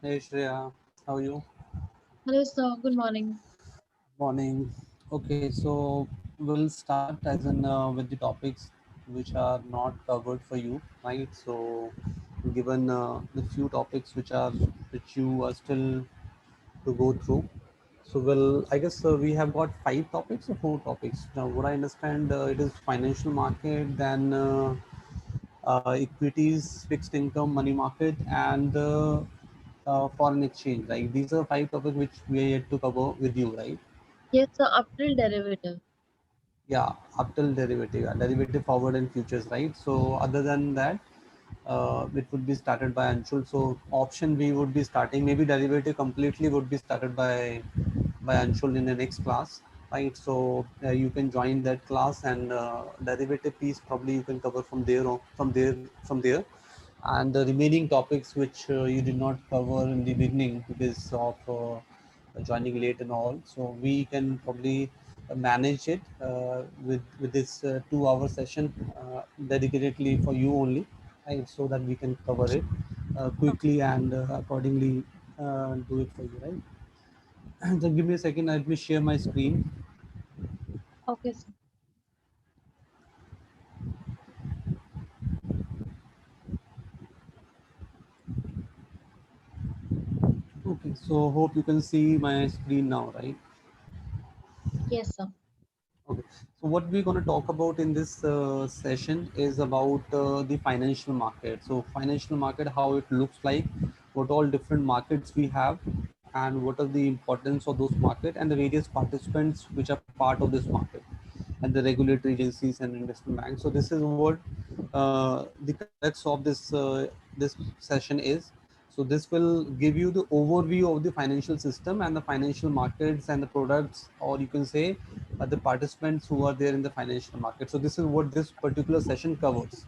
Hey Shreya, how are you? Hello, sir. Good morning. Morning. Okay, so we'll start as in with the topics which are not covered for you, right? So, given the few topics which you are still to go through, so I guess we have got five topics or four topics. Now, what I understand, it is financial market, then equities, fixed income, money market, and foreign exchange. Right? These are five topics which we are yet to cover with you, right? Yes, sir. April derivative. Yeah, up till derivative, yeah, derivative forward and futures, right? So other than that, it would be started by Anshul. So option we would be starting. Maybe derivative completely would be started by Anshul in the next class, right? So you can join that class, and derivative piece probably you can cover from there on, from there, and the remaining topics which you did not cover in the beginning because of joining late and all. So we can probably manage it with this 2 hour session dedicatedly for you only, right? So that we can cover it quickly and accordingly do it for you, right? Just give me a second. Let me share my screen. Okay, sir. Okay, so hope you can see my screen now, right? Yes, sir. Okay. So what we're going to talk about in this session is about the financial market. So financial market, how it looks like, what all different markets we have, and what are the importance of those market and the various participants which are part of this market, and the regulatory agencies and investment banks. So this is what the crux of this session is. So this will give you the overview of the financial system and the financial markets and the products, or you can say the participants who are there in the financial market. So this is what this particular session covers.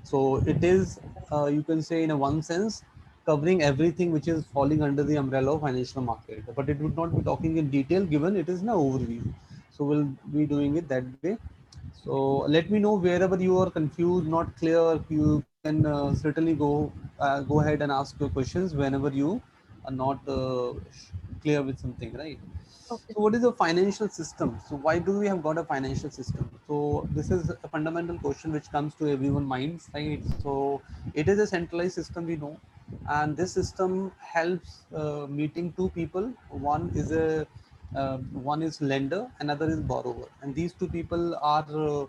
So it is, you can say in a one sense, covering everything which is falling under the umbrella of financial market, but it would not be talking in detail given it is an overview. So we'll be doing it that way. So let me know wherever you are confused, not clear. You can certainly go ahead and ask your questions whenever you are not clear with something, right? Okay, So what is a financial system? So why do we have got a financial system? So this is a fundamental question which comes to everyone's minds, right? So it is a centralized system, we know, and this system helps meeting two people. One is lender, another is borrower, and these two people are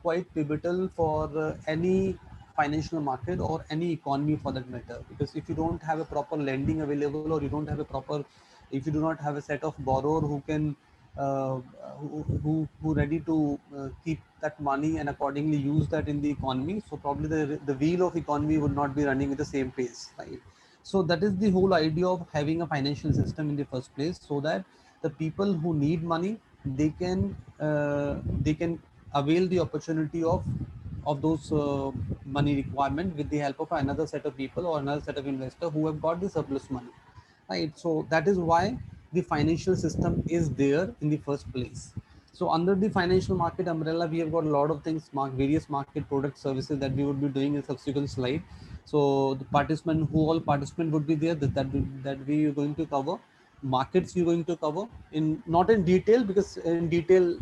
quite pivotal for any financial market or any economy for that matter. Because if you don't have a proper lending available, or you don't have a proper, if you do not have a set of borrower who can who ready to keep that money and accordingly use that in the economy, so probably the wheel of economy would not be running with the same pace, right? So that is the whole idea of having a financial system in the first place, so that the people who need money, they can avail the opportunity of those money requirement with the help of another set of people or another set of investor who have got the surplus money, right? So that is why the financial system is there in the first place. So under the financial market umbrella, we have got a lot of things, various market product services that we would be doing in subsequent slide. So the participant, who all participant would be there, that we are going to cover. Markets we're going to cover in, not in detail, because in detail,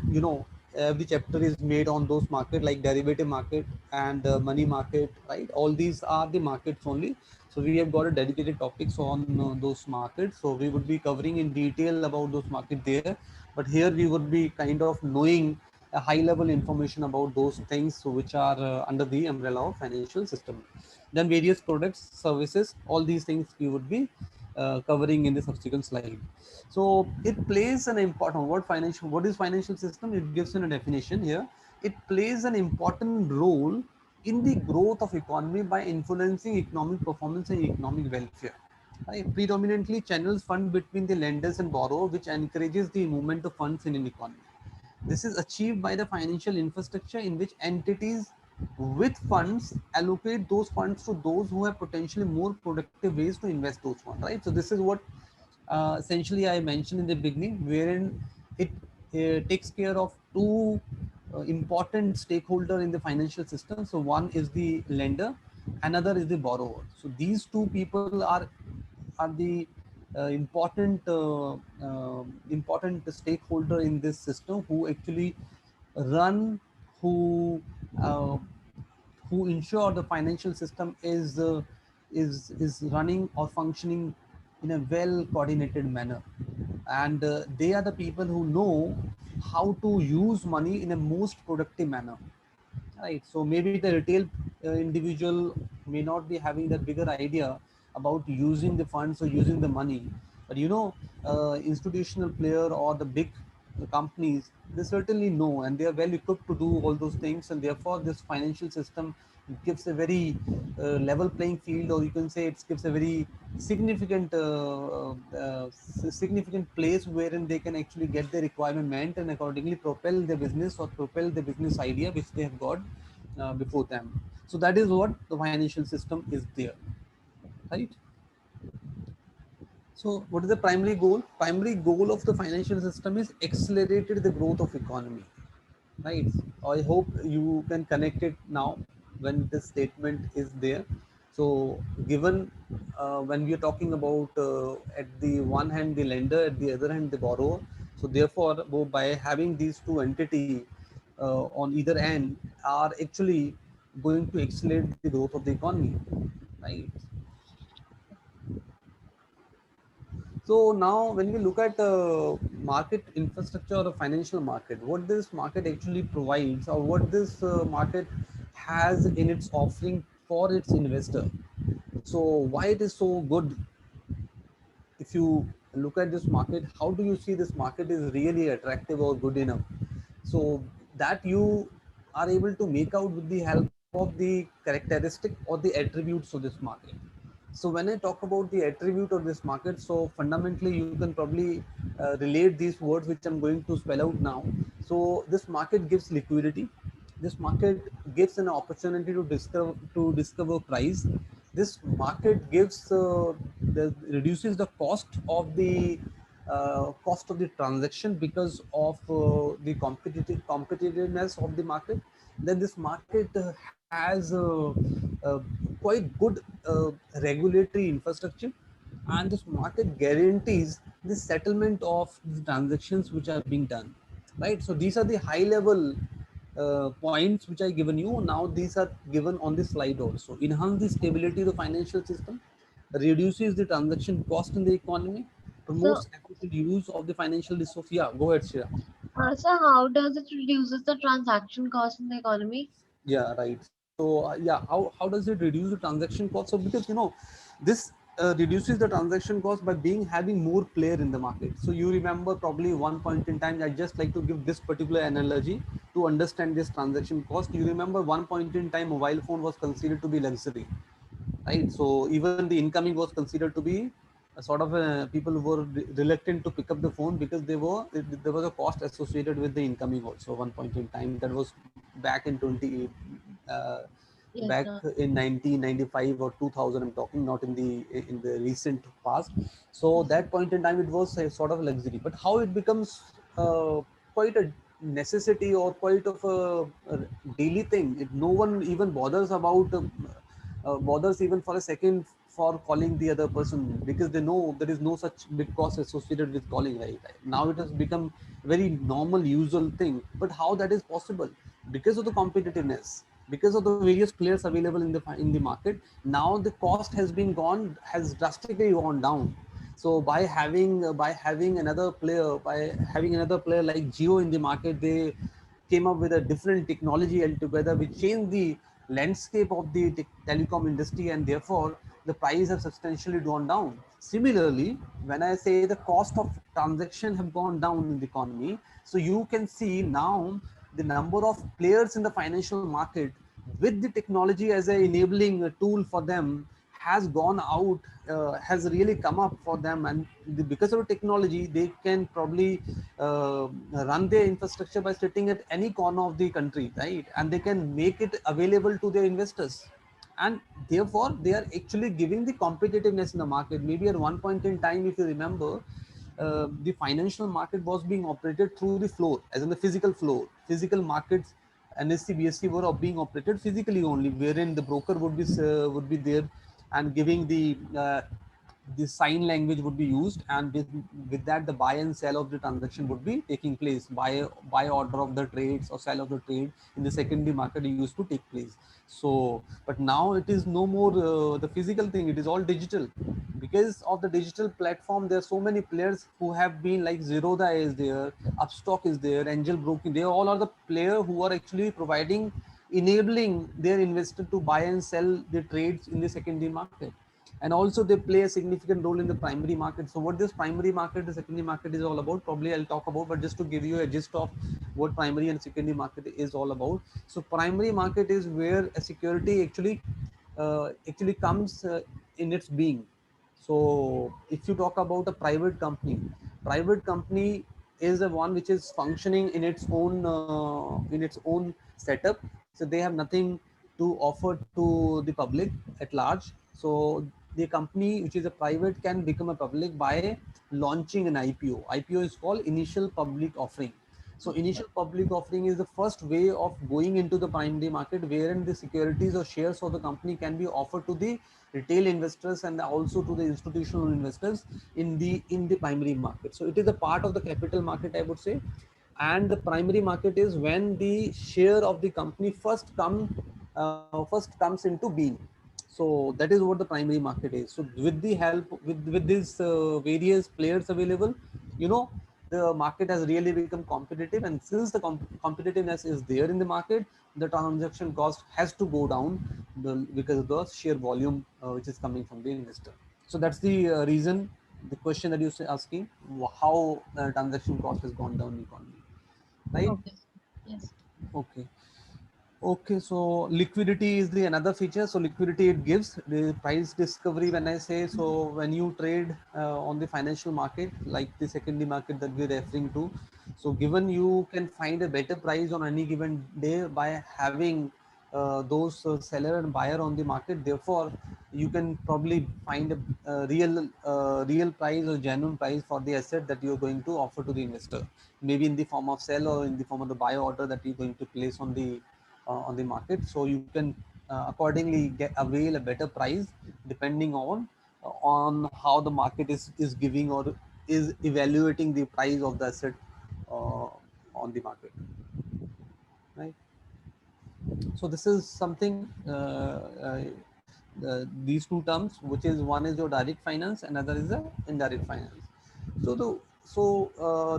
every chapter is made on those market, like derivative market and money market, right? All these are the markets only. So we have got a dedicated topics on those markets, so we would be covering in detail about those market there. But here we would be kind of knowing a high level information about those things, so which are under the umbrella of financial system. Then various products, services, all these things we would be covering in the subsequent slide. So it plays an important, what is financial system, it gives in a definition here. It plays an important role in the growth of economy by influencing economic performance and economic welfare. Right? Predominantly channels fund between the lenders and borrower, which encourages the movement of funds in an economy. This is achieved by the financial infrastructure in which entities with funds allocate those funds to those who have potentially more productive ways to invest those funds, right? So this is what essentially I mentioned in the beginning, wherein it takes care of two important stakeholder in the financial system. So one is the lender, another is the borrower. So these two people are the important stakeholder in this system, who actually run, who uh, who ensure the financial system is running or functioning in a well coordinated manner. And they are the people who know how to use money in a most productive manner, right? So maybe the retail individual may not be having that bigger idea about using the funds or using the money, but institutional player or the big companies, they certainly know and they are well equipped to do all those things, and therefore this financial system gives a very level playing field, or you can say it gives a very significant significant place wherein they can actually get their requirement met and accordingly propel their business or propel the business idea which they have got before them. So that is what the financial system is there, right? So what is the primary goal? Primary goal of the financial system is accelerated the growth of economy, right? I hope you can connect it now when this statement is there. So given when we are talking about at the one hand the lender, at the other hand the borrower, so therefore by having these two entity on either end are actually going to accelerate the growth of the economy, right? So now when we look at market infrastructure or a financial market, what this market actually provides or what this market has in its offering for its investor. So why it is so good? If you look at this market, how do you see this market is really attractive or good enough? So that you are able to make out with the help of the characteristic or the attributes of this market. So when I talk about the attribute of this market, so fundamentally you can probably relate these words which I'm going to spell out now. So this market gives liquidity. This market gives an opportunity to discover price. This market gives reduces the cost of the transaction because of the competitiveness of the market. Then this market has quite good regulatory infrastructure, and this market guarantees the settlement of the transactions which are being done, right? So these are the high level points which I given you. Now these are given on the slide also. Enhance the stability of the financial system, reduces the transaction cost in the economy, So, promotes efficient use of the financial resource. Yeah, go ahead, Shreya. so how does it reduces the transaction cost in the economy? Yeah, right. So yeah, how does it reduce the transaction cost? So because this reduces the transaction cost by being having more player in the market. So you remember probably one point in time, I just like to give this particular analogy to understand this transaction cost. You remember one point in time mobile phone was considered to be luxury, right? So even the incoming was considered to be a sort of people were reluctant to pick up the phone because there was a cost associated with the incoming also. One point in time, that was back in 20 uh, Yes, back sir. in 1995 or 2000. I'm talking not in the recent past. So Yes, sir. that point in time it was a sort of luxury, but how it becomes quite a necessity or quite of a daily thing. No one even bothers even for a second for calling the other person, because they know there is no such big cost associated with calling, right? Now it has become very normal usual thing. But how that is possible? Because of the competitiveness, because of the various players available in the market. Now the cost has drastically gone down. So by having another player like Geo in the market, they came up with a different technology altogether which changed the landscape of the telecom industry, and therefore the price have substantially gone down. Similarly, when I say the cost of transaction have gone down in the economy, so you can see now the number of players in the financial market with the technology as a enabling tool for them has gone out, has really come up for them. And because of technology they can probably run their infrastructure by sitting at any corner of the country, right? And they can make it available to their investors, and therefore they are actually giving the competitiveness in the market. Maybe at one point in time, if you remember, the financial market was being operated through the floor, as in the physical floor, physical markets NSE, BSE were being operated physically only, wherein the broker would be there and giving the sign language would be used, and with that the buy and sell of the transaction would be taking place. Buy order of the trades or sell of the trade in the secondary market used to take place. So but now it is no more the physical thing, it is all digital. Because of the digital platform, there are so many players who have been, like Zerodha is there, Upstock is there, Angel Broking, they all are the player who are actually providing, enabling their investor to buy and sell the trades in the secondary market. And also they play a significant role in the primary market. So what this primary market, the secondary market is all about, probably I'll talk about, but just to give you a gist of what primary and secondary market is all about. So primary market is where a security actually comes in its being. So if you talk about a private company is the one which is functioning in its own setup. So they have nothing to offer to the public at large. So the company which is a private can become a public by launching an IPO. IPO is called initial public offering. So initial public offering is the first way of going into the primary market, wherein the securities or shares of the company can be offered to the retail investors and also to the institutional investors in the primary market. So it is a part of the capital market, I would say. And the primary market is when the share of the company first comes into being. So that is what the primary market is. So with the help with these various players available, you know, the market has really become competitive. And since the competitiveness is there in the market, the transaction cost has to go down because of the sheer volume which is coming from the investor. So that's the reason, the question that you're asking, how transaction cost has gone down in economy, right? Okay. Yes. Okay. Okay, so liquidity is the another feature. So liquidity, it gives the price discovery. When I say, so when you trade on the financial market, like the secondary market that we're referring to, so given you can find a better price on any given day by having those seller and buyer on the market. Therefore, you can probably find a real price or genuine price for the asset that you're going to offer to the investor, maybe in the form of sell or in the form of the buy order that you're going to place on the market. So you can accordingly get avail a better price depending on how the market is giving or is evaluating the price of the asset uh, on the market, right? So this is something these two terms, which is one is your direct finance, another is the indirect finance. So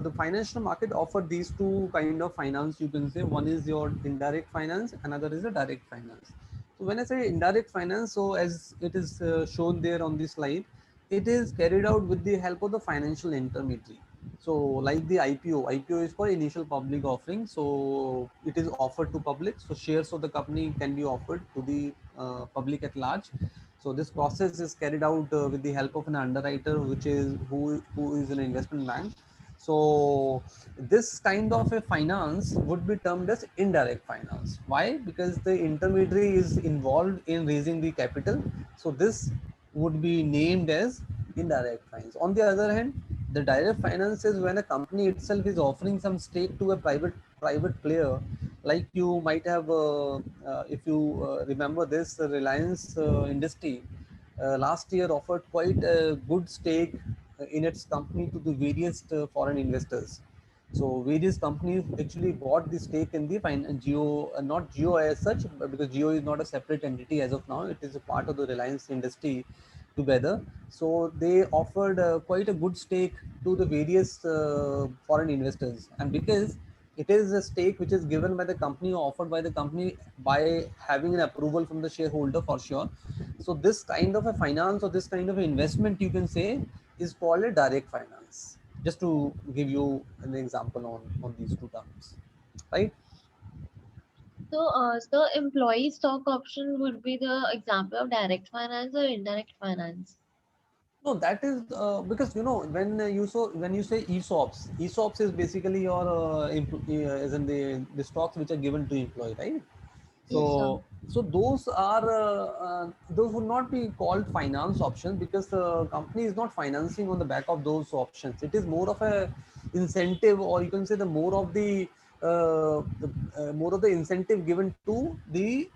the financial market offer these two kind of finance, you can say. One is your indirect finance, another is the direct finance. So when I say indirect finance, so as it is shown there on this slide, it is carried out with the help of the financial intermediary. So like the IPO is for initial public offering. So it is offered to public. So shares of the company can be offered to the public at large. So this process is carried out with the help of an underwriter, which is who is an investment bank. So this kind of a finance would be termed as indirect finance. Why? Because the intermediary is involved in raising the capital. So this would be named as indirect finance. On the other hand, the direct finance is when a company itself is offering some stake to a private player. Like you might have, if you remember this, Reliance Industry last year offered quite a good stake in its company to the various foreign investors. So various companies actually bought the stake in the Geo, not Geo as such, because Geo is not a separate entity as of now. It is a part of the Reliance Industry together. So they offered quite a good stake to the various foreign investors. And because it is a stake which is given by the company or offered by the company by having an approval from the shareholder for sure. So this kind of a finance or this kind of investment, you can say, is called a direct finance. Just to give you an example on these two terms, right? So employee stock option would be the example of direct finance or indirect finance. No, that is because when you say ESOPs is basically your as in the stocks which are given to employee, right? Yes, sir. So those would not be called finance options, because the company is not financing on the back of those options. It is more of a incentive, or you can say the more of the more of the incentive given to the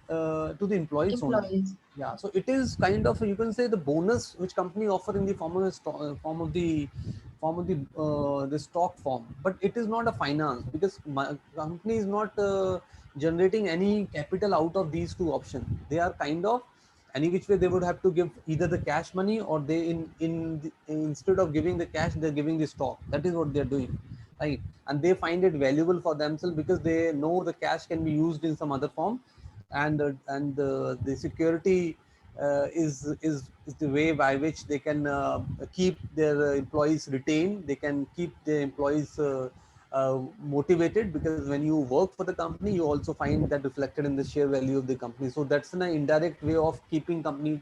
employees only. Employees. Yeah, so it is kind of, you can say, the bonus which company offer in the form of the stock form, but it is not a finance, because my company is not generating any capital out of these two options. They are kind of, any which way they would have to give either the cash money, or they instead of giving the cash, they're giving the stock. That is what they're doing, right? And they find it valuable for themselves, because they know the cash can be used in some other form, and the security is the way by which they can keep their employees retained. They can keep their employees motivated, because when you work for the company, you also find that reflected in the share value of the company. So that's an indirect way of keeping company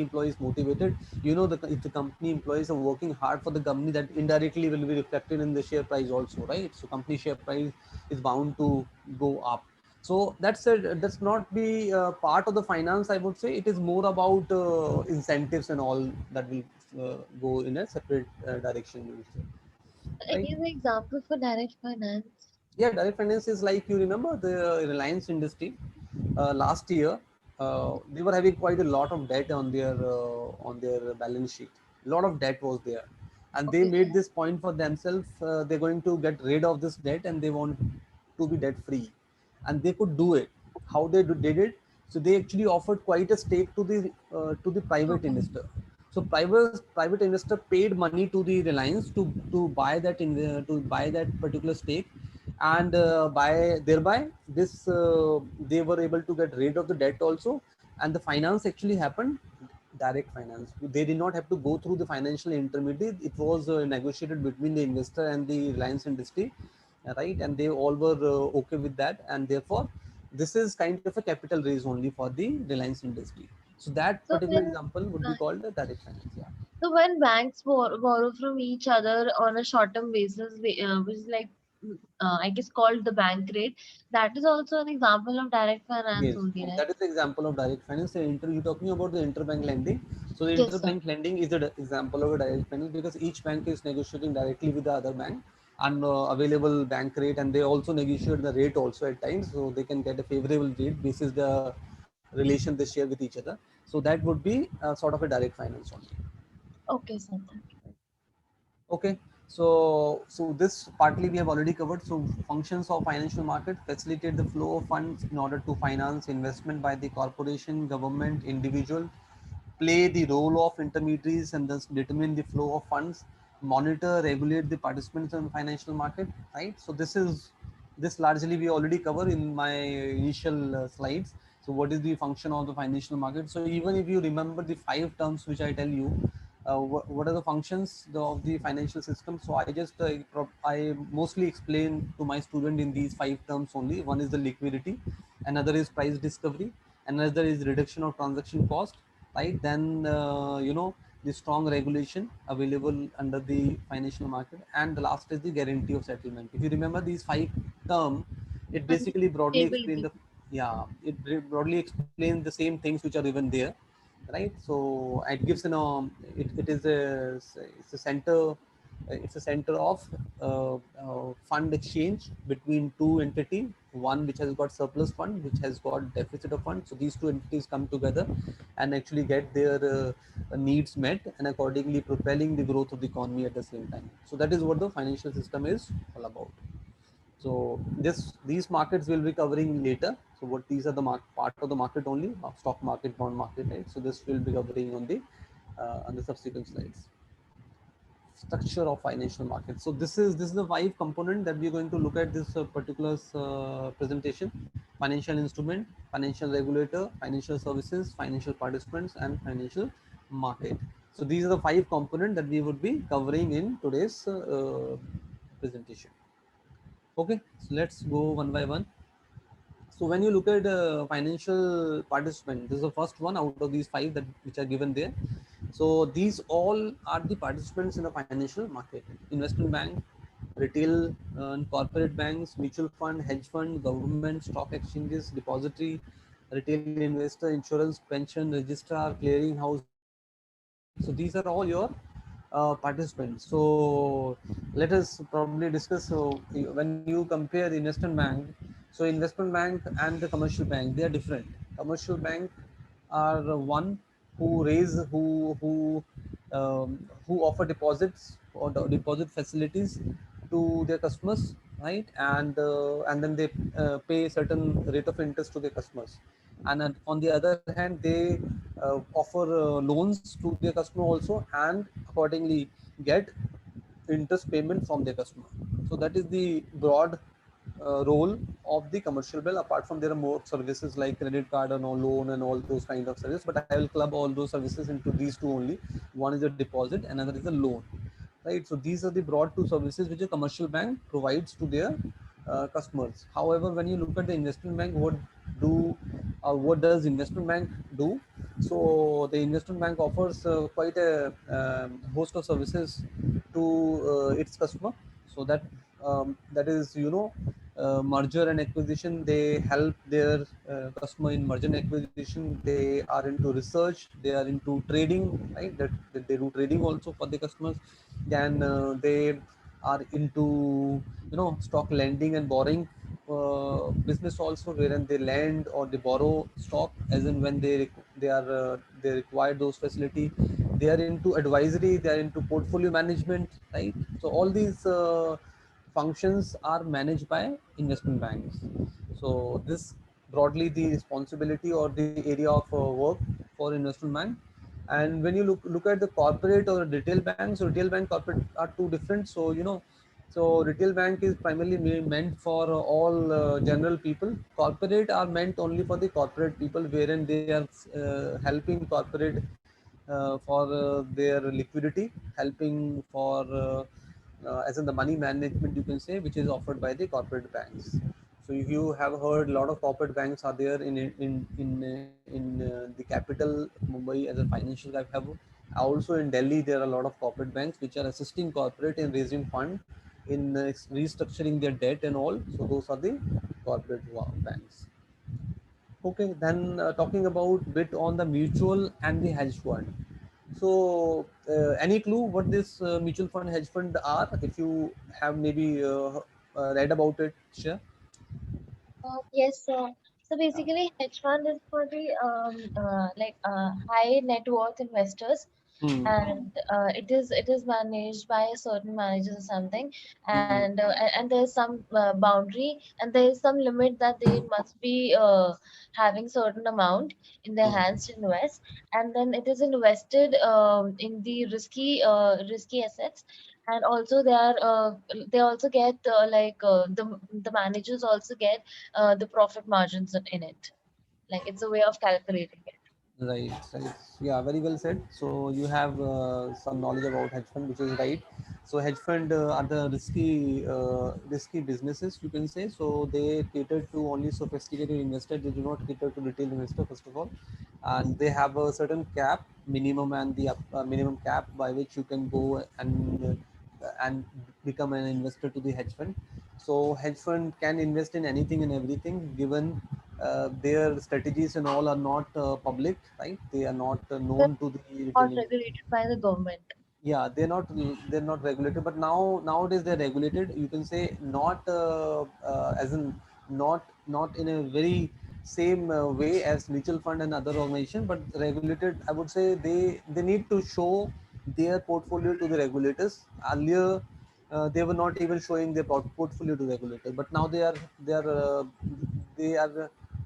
employees motivated. You know, if the company employees are working hard for the company, that indirectly will be reflected in the share price also, right? So company share price is bound to go up. So that's not be part of the finance, I would say. It is more about incentives and all that will go in a separate direction, you would say, right? Any other example for direct finance? Yeah, direct finance is like, you remember the Reliance industry last year. They were having quite a lot of debt on their balance sheet. A lot of debt was there, and they Okay, made sir. this point for themselves. They're going to get rid of this debt, and they want to be debt free, and they could do it. How did it? So they actually offered quite a stake to the private Okay. investor. So private investor paid money to the Reliance to buy to buy that particular stake, and by thereby this they were able to get rid of the debt also. And the finance actually happened direct finance. They did not have to go through the financial intermediate. It was negotiated between the investor and the Reliance industry, right? And they all were okay with that, and therefore this is kind of a capital raise only for the Reliance industry. So that So particular when example would be uh, called a direct finance. Yeah. so when banks borrow from each other on a short-term basis, which is like I guess called the bank rate, that is also an example of direct finance Yes, only, right? that is the example of direct finance. You're talking about the interbank lending. So the Yes, sir. interbank lending is the example of a direct finance, because each bank is negotiating directly with the other bank and available bank rate, and they also negotiate the rate also at times, so they can get a favorable rate basis the relation they share with each other. So that would be sort of a direct finance only. Okay, sir. Thank you. Okay, so this partly we have already covered. So functions of financial market: facilitate the flow of funds in order to finance investment by the corporation, government, individual; play the role of intermediaries and thus determine the flow of funds; monitor, regulate the participants in the financial market. Right. So this largely we already cover in my initial slides. So what is the function of the financial market? So even if you remember the five terms which I tell you, what are the functions of the financial system? So I mostly explain to my student in these five terms only. One is the liquidity, another is price discovery, another is reduction of transaction cost, right? Then the strong regulation available under the financial market, and the last is the guarantee of settlement. If you remember these five term, it And basically broadly explain stability. the, yeah, it broadly explains the same things which are even there, right? So it gives it is it's a center, it's a center of fund exchange between two entity, one which has got surplus fund, which has got deficit of fund. So these two entities come together and actually get their needs met, and accordingly propelling the growth of the economy at the same time. So that is what the financial system is all about. So these markets will be covering later. So what these are the part of the market only, stock market, bond market, right? So this will be covering on the subsequent slides. Structure of financial market. So this is the five component that we're going to look at this particular presentation: financial instrument, financial regulator, financial services, financial participants, and financial market. So these are the five component that we would be covering in today's presentation. Okay, so let's go one by one. So when you look at financial participant, this is the first one out of these five that which are given there. So these all are the participants in the financial market: investment bank, retail and corporate banks, mutual fund, hedge fund, government, stock exchanges, depository, retail investor, insurance, pension, registrar, clearing house, broker. So these are all your participants. So let us probably discuss. So when you compare the investment bank, so investment bank and the commercial bank, they are different. Commercial bank are one who raise who offer deposits or deposit facilities to their customers, right? And then they pay certain rate of interest to their customers, and on the other hand they offer loans to their customer also, and accordingly get interest payment from their customer. So that is the broad role of the commercial bill. Apart from, there are more services like credit card and all loan and all those kind of services, but I will club all those services into these two only. One is a deposit, another is a loan, right? So these are the broad two services which a commercial bank provides to their customers. However, when you look at the investment bank, do what does investment bank do? So the investment bank offers quite a host of services to its customer. So that is, merger and acquisition. They help their customer in merger and acquisition. They are into research, they are into trading, right? That they do trading also for the customers. Then they are into, stock lending and borrowing business also, wherein they lend or they borrow stock as in when they require those facility. They are into advisory, they are into portfolio management, right? So all these functions are managed by investment banks. So this broadly the responsibility or the area of work for investment bank. And when you look at the corporate or retail banks, so retail bank, corporate are two different. So so retail bank is primarily meant for all general people. Corporate are meant only for the corporate people, wherein they are helping corporate for their liquidity, helping for as in the money management, you can say, which is offered by the corporate banks. So if you have heard, a lot of corporate banks are there in the capital Mumbai as a financial hub. Also in Delhi, there are a lot of corporate banks which are assisting corporate in raising fund, in restructuring their debt and all. So those are the corporate banks. Okay, then talking about bit on the mutual and the hedge fund. So, any clue what this mutual fund, hedge fund are? If you have maybe read about it, share. Yes, so basically, hedge fund is for the high net worth investors, Hmm. and it is managed by a certain manager or something, Hmm. and there's some boundary, and there is some limit that they must be having certain amount in their Hmm. hands to invest, and then it is invested in the risky assets, and also they also get the managers also get the profit margins in it. Like it's a way of calculating it. Right, right. Yeah, very well said. So you have some knowledge about hedge fund, which is right. So hedge fund are the risky businesses, you can say. So they cater to only sophisticated investors. They do not cater to retail investor, first of all, and they have a certain cap, minimum, and the minimum cap by which you can go and become an investor to the hedge fund. So hedge fund can invest in anything and everything, given their strategies and all are not public, right? They are not They're known to the not retailing. regulated by the government. Yeah, they're not regulated, but nowadays they're regulated, you can say. Not as in, not in a very same way as mutual fund and other organization, but regulated, I would say. They need to show their portfolio to the regulators. Earlier they were not even showing their portfolio to regulators, but now they are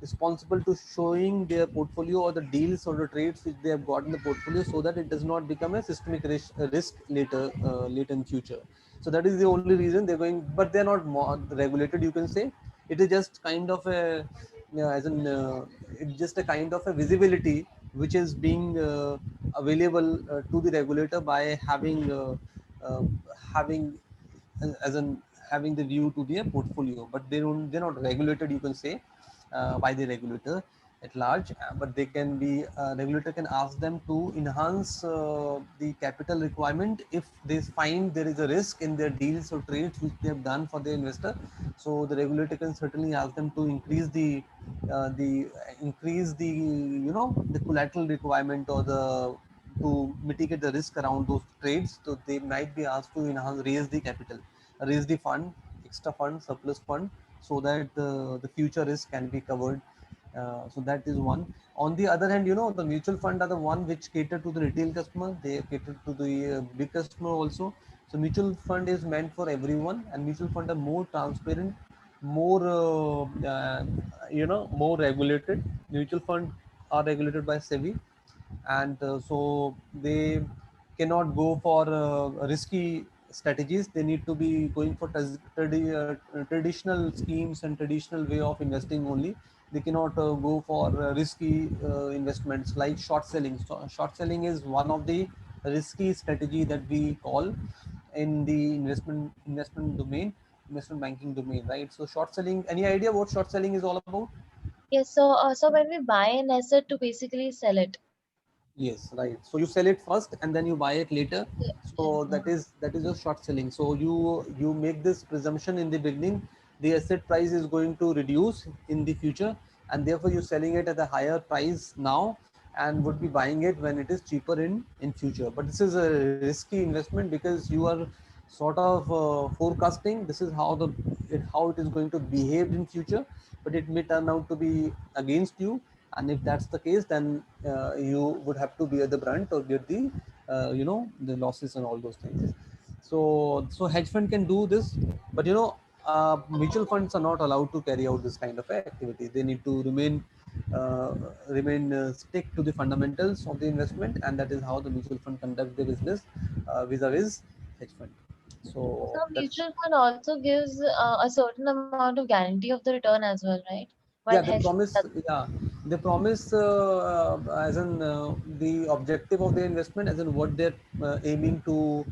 responsible to showing their portfolio or the deals or the trades which they have got in the portfolio, so that it does not become a systemic risk later in future. So that is the only reason they're going, but they're not more regulated, you can say. It is just kind of a, as in it's just a kind of a visibility which is being available to the regulator by uh, having as in having the view to their portfolio, but they're not regulated, you can say, by the regulator at large. But they can be, regulator can ask them to enhance the capital requirement if they find there is a risk in their deals or trades which they have done for the investor. So the regulator can certainly ask them to increase the the collateral requirement, or to mitigate the risk around those trades. So they might be asked to enhance, raise the capital, raise the fund, extra fund, surplus fund, so that the future risk can be covered. So that is one. On the other hand, the mutual fund are the one which cater to the retail customer. They cater to the big customer also. So mutual fund is meant for everyone, and mutual fund are more transparent, more more regulated. Mutual fund are regulated by SEBI, and so they cannot go for risky strategies. They need to be going for traditional schemes and traditional way of investing only. They cannot go for risky investments like short selling. So short selling is one of the risky strategy that we call in the investment domain, investment banking domain, right? So short selling, any idea what short selling is all about? Yes, so when we buy an asset to basically sell it. Yes, right. So you sell it first and then you buy it later. Yes. So that is a short selling. So you make this presumption in the beginning, the asset price is going to reduce in the future, and therefore you're selling it at a higher price now and would be buying it when it is cheaper in future. But this is a risky investment because you are sort of forecasting this is how it is going to behave in future, but it may turn out to be against you. And if that's the case, then you would have to bear the brunt or bear the the losses and all those things. So hedge fund can do this, but mutual funds are not allowed to carry out this kind of activity. They need to uh, remain stick to the fundamentals of the investment, and that is how the mutual fund conduct the business vis-a-vis hedge fund. So So that's, mutual fund also gives a certain amount of guarantee of the return as well, right? While yeah, hedge they fund promise, does. yeah, they promise as in the objective of the investment, as in what they're aiming to,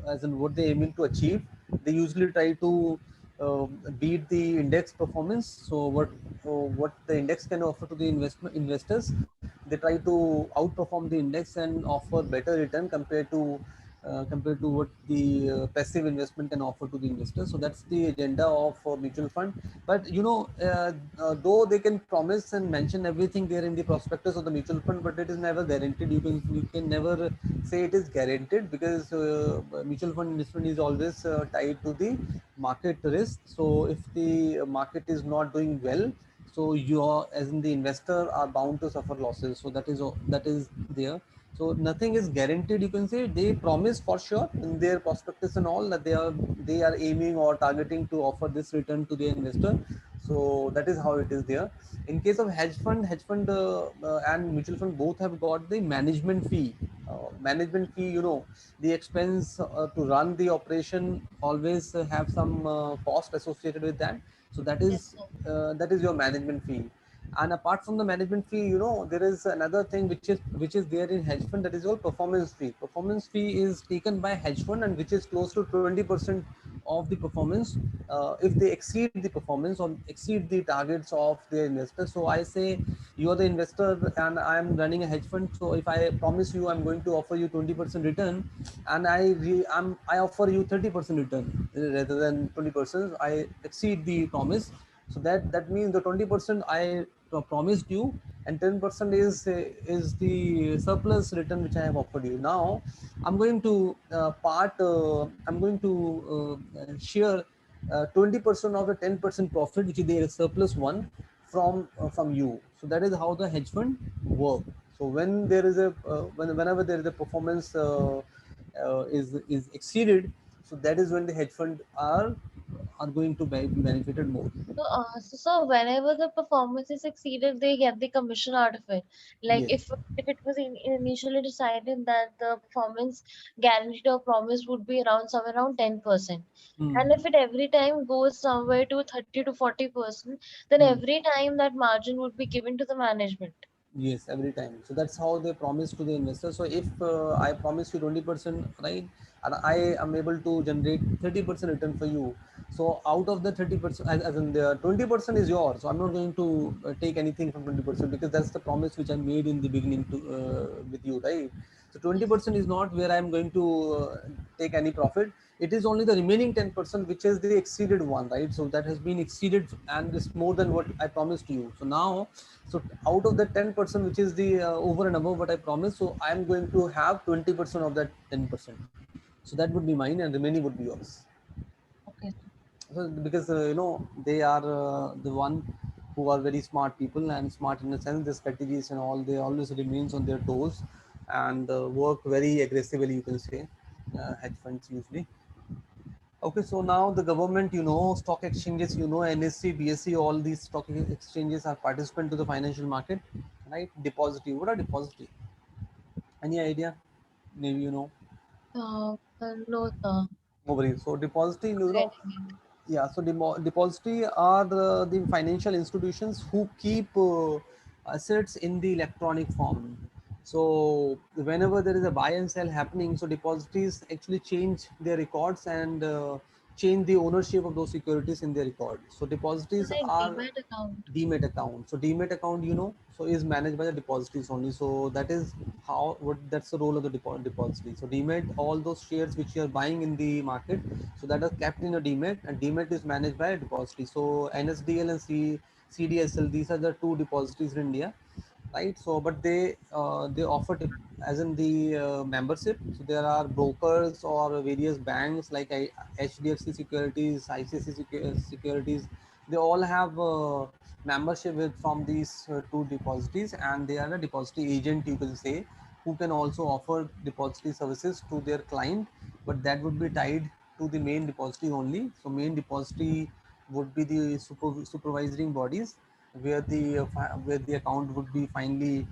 as in what they're aiming to achieve. They usually try to uh, beat the index performance. So what the index can offer to the investors, they try to outperform the index and offer better return compared to what the passive investment can offer to the investor. So that's the agenda of mutual fund. But though they can promise and mention everything there in the prospectus of the mutual fund, but it is never guaranteed. You can never say it is guaranteed, because mutual fund investment is always tied to the market risk. So if the market is not doing well, so you are, as in the investor, are bound to suffer losses. So that is there. So nothing is guaranteed, you can say. They promise for sure in their prospectus and all that they are aiming or targeting to offer this return to the investor. So that is how it is there. In case of hedge fund and mutual fund both have got the management fee. Management fee, the expense to run the operation always have some cost associated with that. So that Yes, is your management fee. And apart from the management fee, there is another thing which is there in hedge fund, that is called performance fee. Performance fee is taken by hedge fund, and which is close to 20% of the performance if they exceed the performance or exceed the targets of their investor. So I say you are the investor and I am running a hedge fund. So if I promise you I'm going to offer you 20% return, and I offer you 30% return rather than 20%, I exceed the promise. So that means the 20% I promised you, and 10% is the surplus return which I have offered you. Now I'm going to I'm going to share 20% of the 10% profit, which is the surplus one, from you. So that is how the hedge fund work. So when there is a whenever there is a performance is exceeded, so that is when the hedge fund are going to be benefited more. so whenever the performance is exceeded, they get the commission out of it. Like Yes. if it was initially decided that the performance guaranteed or promised would be around somewhere around 10%, Hmm. and if it every time goes somewhere to 30 to 40%, then Hmm. every time that margin would be given to the management. Yes, every time. So that's how they promise to the investor. So if I promise you 20%, right, and I am able to generate 30% return for you. So out of the 30%, as in the 20% is yours. So I'm not going to take anything from 20%, because that's the promise which I made in the beginning to with you, right? So 20% is not where I am going to take any profit. It is only the remaining 10% which is the exceeded one, right? So that has been exceeded and is more than what I promised to you. So now, so out of the 10% which is the over and above what I promised, so I am going to have 20% of that 10%. So that would be mine and remaining would be yours. Okay. So because they are the one who are very smart people, and smart in the sense the strategies and all, they always remains on their toes and work very aggressively, you can say, hedge funds usually. Okay, so now the government, stock exchanges, NSE, BSE, all these stock exchanges are participant to the financial market, right? Depository, what are depository? Any idea? Maybe you know. No, sir. No worries. So depository, Not getting it. yeah, so depository are the financial institutions who keep assets in the electronic form. So whenever there is a buy and sell happening, so depositories actually change their records and change the ownership of those securities in their record. So So depositories like are Demat account. demat account. So demat account, so is managed by the depositories only. So that is how, what that's the role of the depository. So demat, all those shares which you are buying in the market, so that are kept in a demat, and demat is managed by a depository. So NSDL and CDSL, these are the two depositories in India, right? So but they offer as in the membership. So there are brokers or various banks like HDFC Securities, ICICI Securities. They all have membership with from these two depositories, and they are a depository agent, you can say, who can also offer depository services to their client, but that would be tied to the main depository only. So main depository would be the supervising bodies where where the account would be finally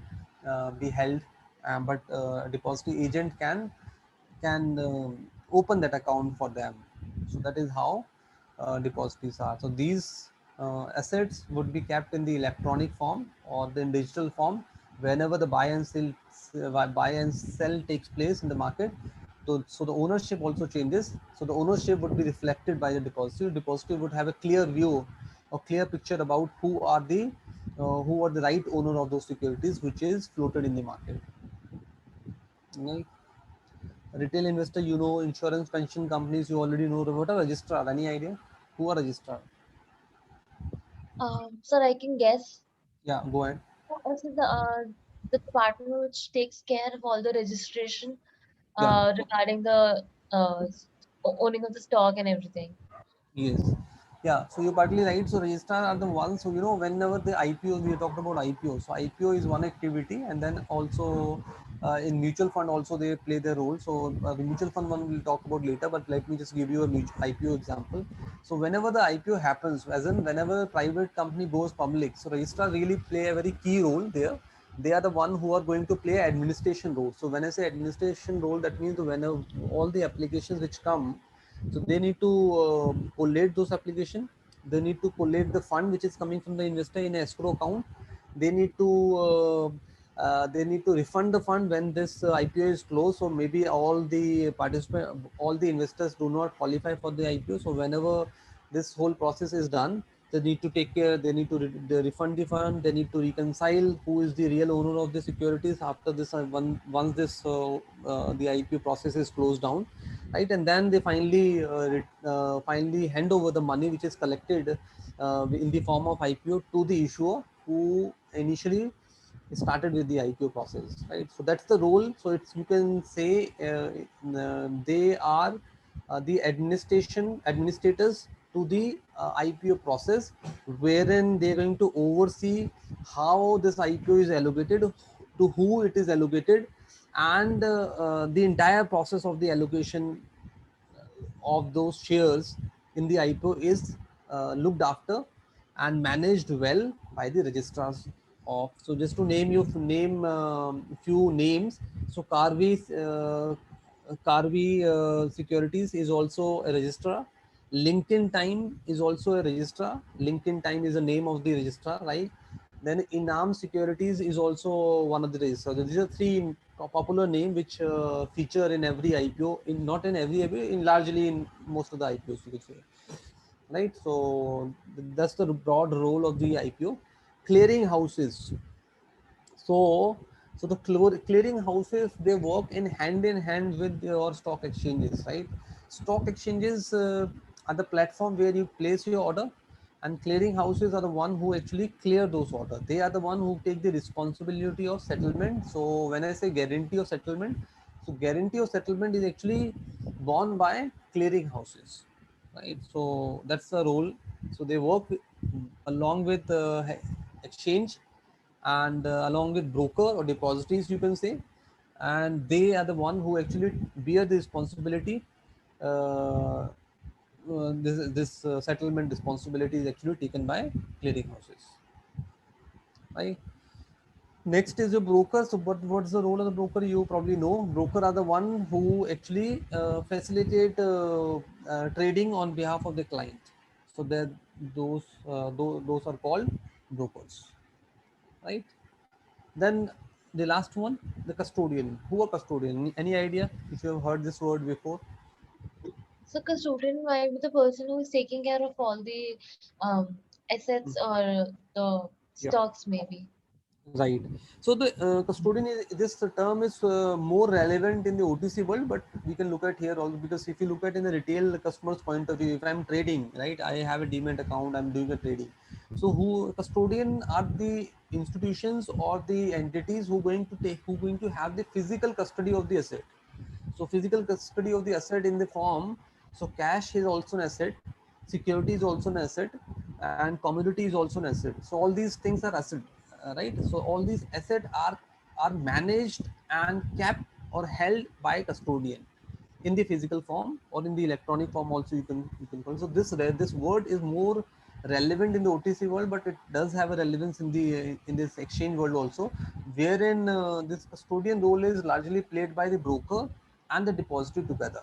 be held, but depository agent can open that account for them. So that is how depositories are. So these assets would be kept in the electronic form or in digital form whenever the buy and sell takes place in the market. So the ownership also changes. So the ownership would be reflected by the depository. Depository would have a clear view or clear picture about who are the right owner of those securities which is floated in the market. Right? Retail investor, insurance, pension companies, you already know about a registrar. Any idea who are registrar? Sir, I can guess. Yeah, go ahead. This is the department which takes care of all the registration Yeah. regarding the owning of the stock and everything. Yes. Yeah. So you're partly right. So registrar are the ones who, whenever the IPO, we talked about IPO. So IPO is one activity, and then also in mutual fund also they play their role. So the mutual fund one we'll talk about later, but let me just give you a IPO example. So whenever the IPO happens, as in whenever a private company goes public, so registrar really play a very key role there. They are the one who are going to play administration role. So when I say administration role, that means whenever all the applications which come, so they need to collate those application. They need to collate the fund which is coming from the investor in escrow account. They need to refund the fund when this IPO is closed. So maybe all the investors do not qualify for the IPO. So whenever this whole process is done, they need to take care. They need to they refund the fund. They need to reconcile who is the real owner of the securities after this once this the IPO process is closed down, right? And then they finally hand over the money which is collected in the form of IPO to the issuer who initially started with the IPO process, right? So that's the role. So it's, you can say, they are the administrators to the IPO process, wherein they're going to oversee how this IPO is allocated, to who it is allocated, and the entire process of the allocation of those shares in the IPO is looked after and managed well by the registrars of. So just to name few names. So Carvey Securities is also a registrar. LinkedIn Time is also a registrar. LinkedIn Time is the name of the registrar, right? Then Inam Securities is also one of the registrars. So these are three popular names which feature in every IPO, in not in every IPO, in largely in most of the IPOs, you could say, right? So that's the broad role of the IPO. Clearing houses. So So the clearing houses, they work in hand with your stock exchanges, right? Stock exchanges are the platform where you place your order, and clearing houses are the one who actually clear those orders. They are the one who take the responsibility of settlement. So when I say guarantee of settlement, so guarantee of settlement is actually borne by clearing houses, right? So that's the role. So they work along with exchange, and along with broker or depositories, you can say, and they are the one who actually bear the responsibility. This settlement responsibility is actually taken by clearing houses, right? Next is your broker. So what's the role of the broker? You probably know broker are the one who actually facilitate trading on behalf of the client. So that those are called brokers, right? Then the last one, the custodian. Who are custodian? Any idea if you have heard this word before? So custodian might be the person who is taking care of all the assets or the Yeah. stocks maybe. Right. So the custodian is, this term is more relevant in the OTC world, but we can look at here also, because if you look at in the retail customer's point of view, if I'm trading, right, I have a demat account, I'm doing a trading. So who custodian are the institutions or the entities who going to have the physical custody of the asset. So physical custody of the asset in the form, so cash is also an asset, security is also an asset, and commodity is also an asset. So all these things are asset, right? So all these assets are managed and kept or held by custodian in the physical form or in the electronic form also, you can call. So this word is more relevant in the OTC world, but it does have a relevance in this exchange world also, wherein this custodian role is largely played by the broker and the depository together.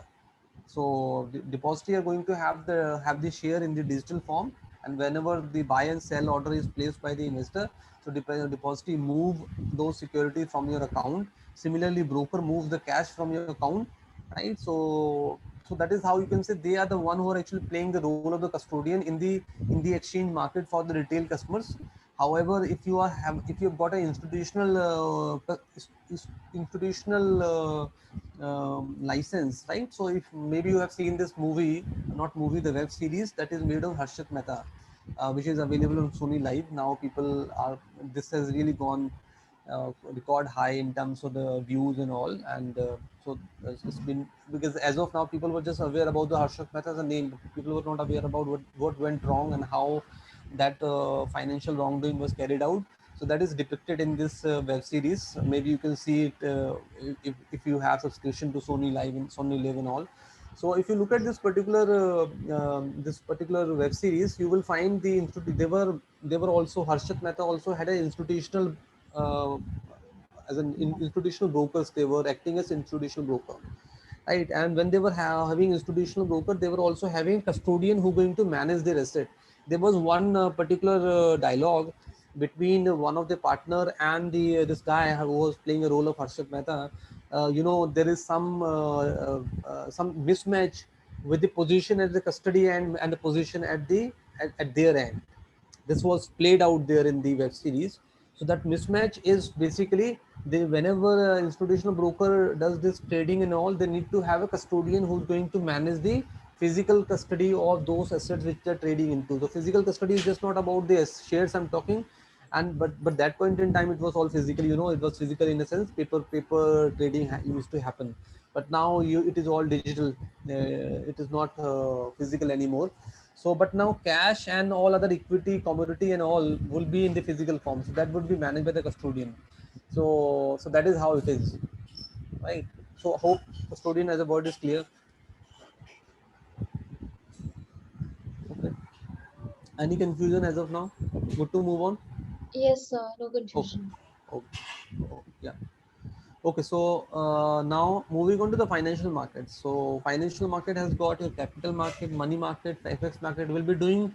So the depository are going to have the share in the digital form, and whenever the buy and sell order is placed by the investor, so depository move those securities from your account. Similarly, broker moves the cash from your account, right? So that is how you can say they are the one who are actually playing the role of the custodian in the exchange market for the retail customers. However, if you've got an institutional license, right? So if maybe you have seen this movie, not movie, the web series that is made of Harshit Mehta, which is available on Sony Live. Now people are, this has really gone record high in terms of the views and all, and so it's been, because as of now people were just aware about the Harshit Mehta as a name, but people were not aware about what went wrong and how that financial wrongdoing was carried out. So that is depicted in this web series. Maybe you can see it if you have subscription to Sony Live and Sony Live and all. So if you look at this particular web series, you will find they were also, Harshit Mehta also had an institutional uh, as an institutional brokers. They were acting as institutional broker, right? And when they were having institutional broker, they were also having custodian who going to manage their asset. There was one particular dialogue between one of the partner and the this guy who was playing a role of Harshit Mehta. There is some mismatch with the position at the custody and the position at their end. This was played out there in the web series. So that mismatch is basically, whenever an institutional broker does this trading and all, they need to have a custodian who's going to manage the physical custody of those assets which they're trading into. The physical custody is just not about the shares I'm talking, and but that point in time it was all physical. It was physical in a sense. Paper trading used to happen, but now it is all digital. It is not physical anymore. So but now cash and all other equity, commodity and all will be in the physical form, so that would be managed by the custodian. So that is how it is, right? So hope custodian as a word is clear. Okay, any confusion as of now? Good to move on. Yes, sir, no Okay. confusion. Okay. Yeah. Okay, so now moving on to the financial market. So financial market has got your capital market, money market, FX market. We'll be doing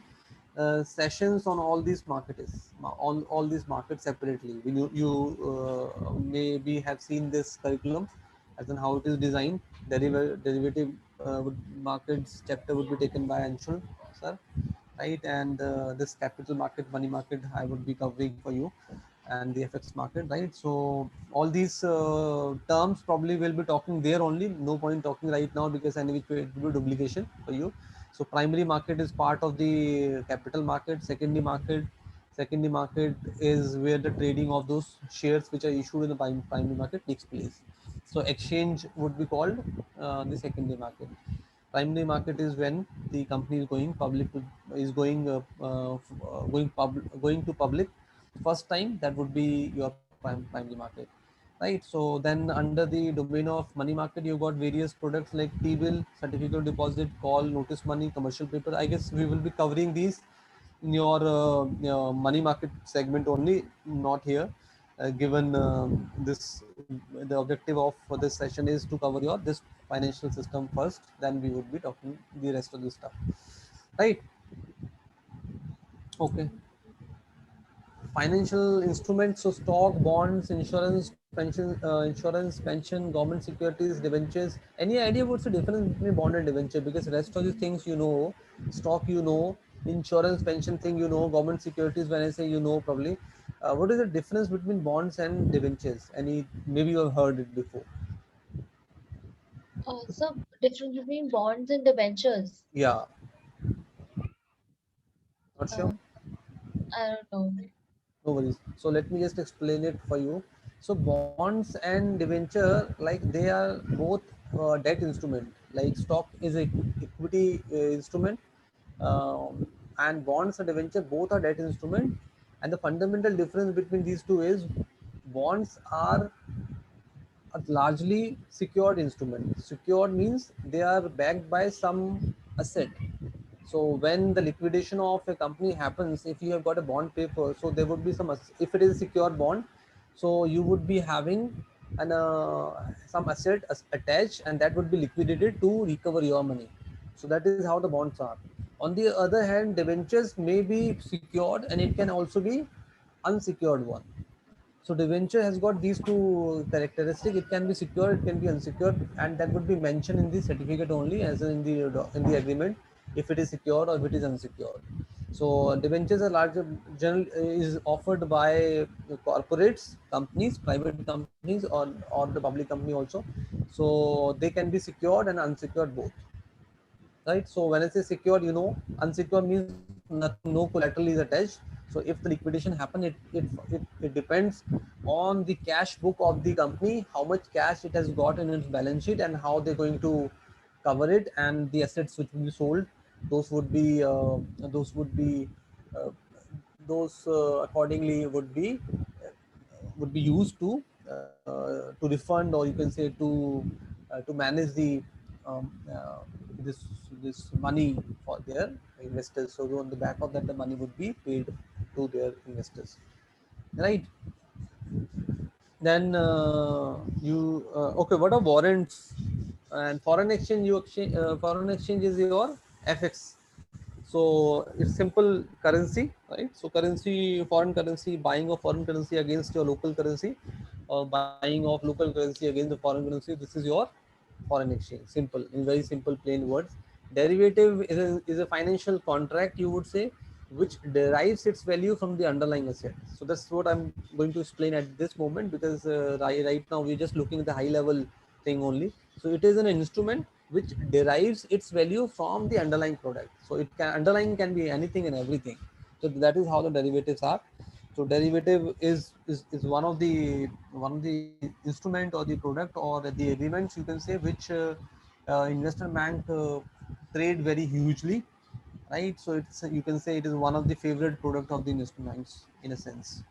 sessions on all these markets, on all these markets separately. You maybe have seen this curriculum as in how it is designed. Derivative markets chapter would be taken by Anshul, sir, right? And this capital market, money market, I would be covering for you. and the FX market, right? So all these terms probably will be talking there only. No point talking right now because any which way it will be duplication for you. So primary market is part of the capital market. Secondary market is where the trading of those shares which are issued in the primary market takes place. So exchange would be called the secondary market. Primary market is when the company is going public is going to public first time. That would be your primary market, right? So then under the domain of money market, you got various products like T-bill, certificate of deposit, call, notice money, commercial paper. I guess we will be covering these in your money market segment only, not here. Given this, the objective of for this session is to cover your this financial system first. Then we would be talking the rest of the stuff, right? Okay. Financial instruments, so stock, bonds, insurance, pension, government securities, debentures. Any idea what's the difference between bond and debenture? Because rest of the things you know, stock you know, insurance, pension thing you know, government securities. When I say you know, probably, what is the difference between bonds and debentures? Any, maybe you have heard it before. So difference between bonds and debentures. Yeah, not sure. Uh, I don't know. No worries. So let me just explain it for you. So bonds and debenture, like they are both debt instrument. Like stock is a equity instrument, and bonds and debenture both are debt instrument. And the fundamental difference between these two is bonds are a largely secured instrument. Secured means they are backed by some asset. So when the liquidation of a company happens, if you have got a bond paper, so there would be some, if it is a secure bond, so you would be having some asset attached, and that would be liquidated to recover your money. So that is how the bonds are. On the other hand, debentures may be secured and it can also be unsecured one. So debenture has got these two characteristics. It can be secure, it can be unsecured, and that would be mentioned in the certificate only, as in the agreement, if it is secured or if it is unsecured. So debentures are larger general is offered by corporates, companies, private companies, or the public company also. So they can be secured and unsecured both, right? So when I say secured, you know, unsecured means nothing, no collateral is attached. So if the liquidation happen, it depends on the cash book of the company, how much cash it has got in its balance sheet, and how they're going to cover it, and the assets which will be sold, those would be uh, those accordingly would be used to refund, or you can say to manage the um, uh, this this money for their investors. So on the back of that, the money would be paid to their investors, right? Then you okay? What are warrants and foreign exchange? Foreign exchange is your FX. So it's simple currency, right? So currency, foreign currency, buying of foreign currency against your local currency, or buying of local currency against the foreign currency. This is your foreign exchange. Simple, in very simple, plain words. Derivative is a financial contract, you would say, which derives its value from the underlying asset. So that's what I'm going to explain at this moment, because right now we're just looking at the high level thing only. So it is an instrument which derives its value from the underlying product. So it can, underlying can be anything and everything. So that is how the derivatives are. So derivative is one of the instrument or the product or the agreements, you can say, which investment bank trade very hugely, right? So it's, you can say, it is one of the favorite product of the investment banks in a sense.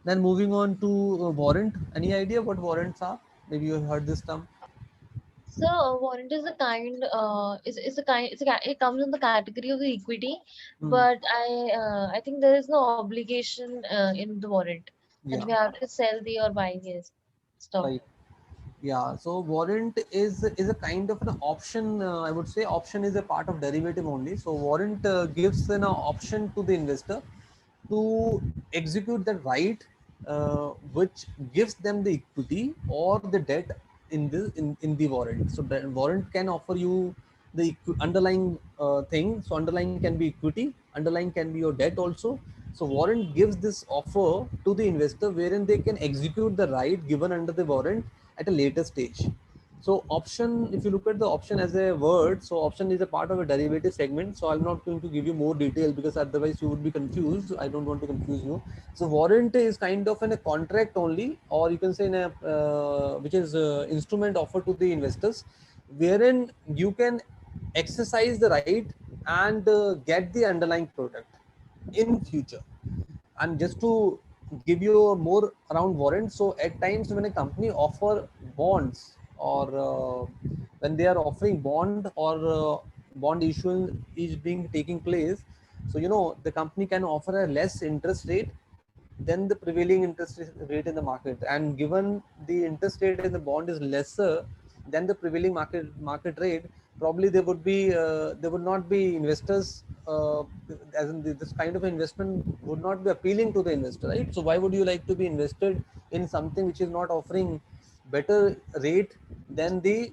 Then moving on to warrant. Any idea what warrants are? Maybe you have heard this term. So warrant is a kind is a kind it comes in the category of the equity, Hmm. but I think there is no obligation in the warrant that Yeah, we have to sell the or buy his stock. right. Yeah, so warrant is a kind of an option. I would say option is a part of derivative only. So warrant gives an option to the investor to execute the right, which gives them the equity or the debt in the warrant. So the warrant can offer you the underlying thing. So underlying can be equity, underlying can be your debt also. So warrant gives this offer to the investor wherein they can execute the right given under the warrant at a later stage. So option, if you look at the option as a word, so option is a part of a derivative segment. So I'm not going to give you more detail because otherwise you would be confused. I don't want to confuse you. So warrant is kind of a contract only, or you can say in a which is instrument offered to the investors, wherein you can exercise the right and get the underlying product in future. And just to give you more around warrants, so at times when a company offer bonds, or when they are offering bond, or bond issuance is being taking place, so the company can offer a less interest rate than the prevailing interest rate in the market. And given the interest rate in the bond is lesser than the prevailing market rate, probably there would not be investors, as in this kind of investment would not be appealing to the investor, right? So why would you like to be invested in something which is not offering better rate than the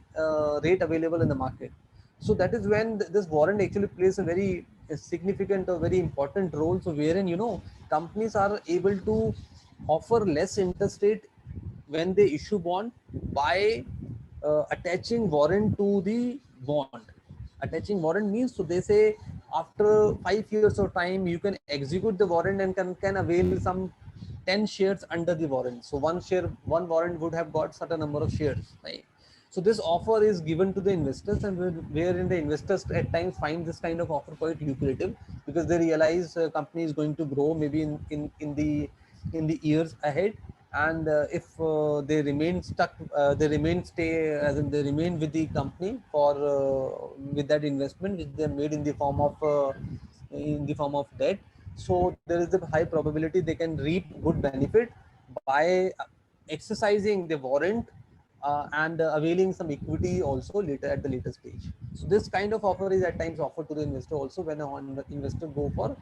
rate available in the market? So that is when this warrant actually plays a very significant or very important role. So wherein companies are able to offer less interest rate when they issue bond by attaching warrant to the bond. Attaching warrant means, so they say after 5 years of time you can execute the warrant and can avail some 10 shares under the warrant. So one warrant would have got certain number of shares, right? So this offer is given to the investors, and wherein the investors at times find this kind of offer quite lucrative, because they realize company is going to grow maybe in the years ahead. And if they remain stuck, they remain stay as in they remain with the company for with that investment which they made in the form of debt. So there is a high probability they can reap good benefit by exercising the warrant, and availing some equity also later at the later stage. So this kind of offer is at times offered to the investor also when an investor go for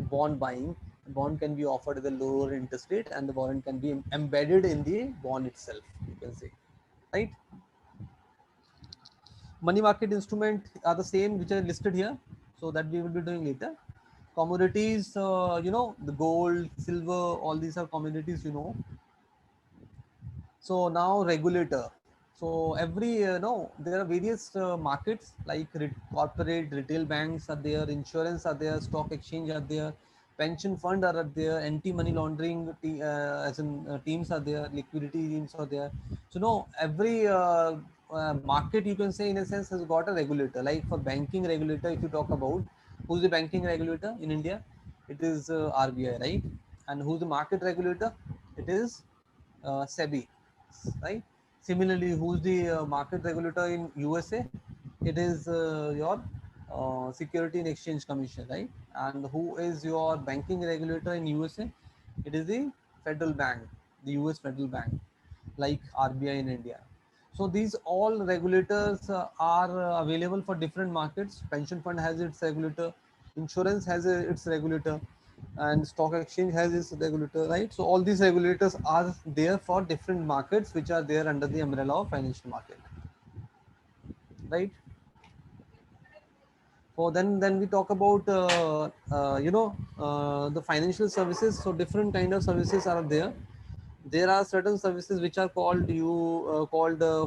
bond buying. Bond can be offered at a lower interest rate, and the warrant can be embedded in the bond itself, you can say, right? Money market instrument are the same which are listed here, so that we will be doing later. Commodities, the gold, silver, all these are commodities. So now regulator. So every no, there are various markets like corporate, retail banks are there, insurance are there, stock exchange are there, pension fund are there, anti-money laundering as in teams are there, liquidity teams are there. So no, every market, you can say, in a sense, has got a regulator. Like for banking regulator, if you talk about who's the banking regulator in India, it is RBI, right? And who's the market regulator? It is SEBI, right? Similarly, who's the market regulator in USA? It is your Security and Exchange Commission, right? And who is your banking regulator in USA? It is the Federal Bank, the US Federal Bank, like RBI in India. So these all regulators are available for different markets. Pension fund has its regulator, insurance has its regulator, and stock exchange has its regulator, right? So all these regulators are there for different markets which are there under the umbrella of financial market, right? So then we talk about the financial services. So different kind of services are there. There are certain services which are called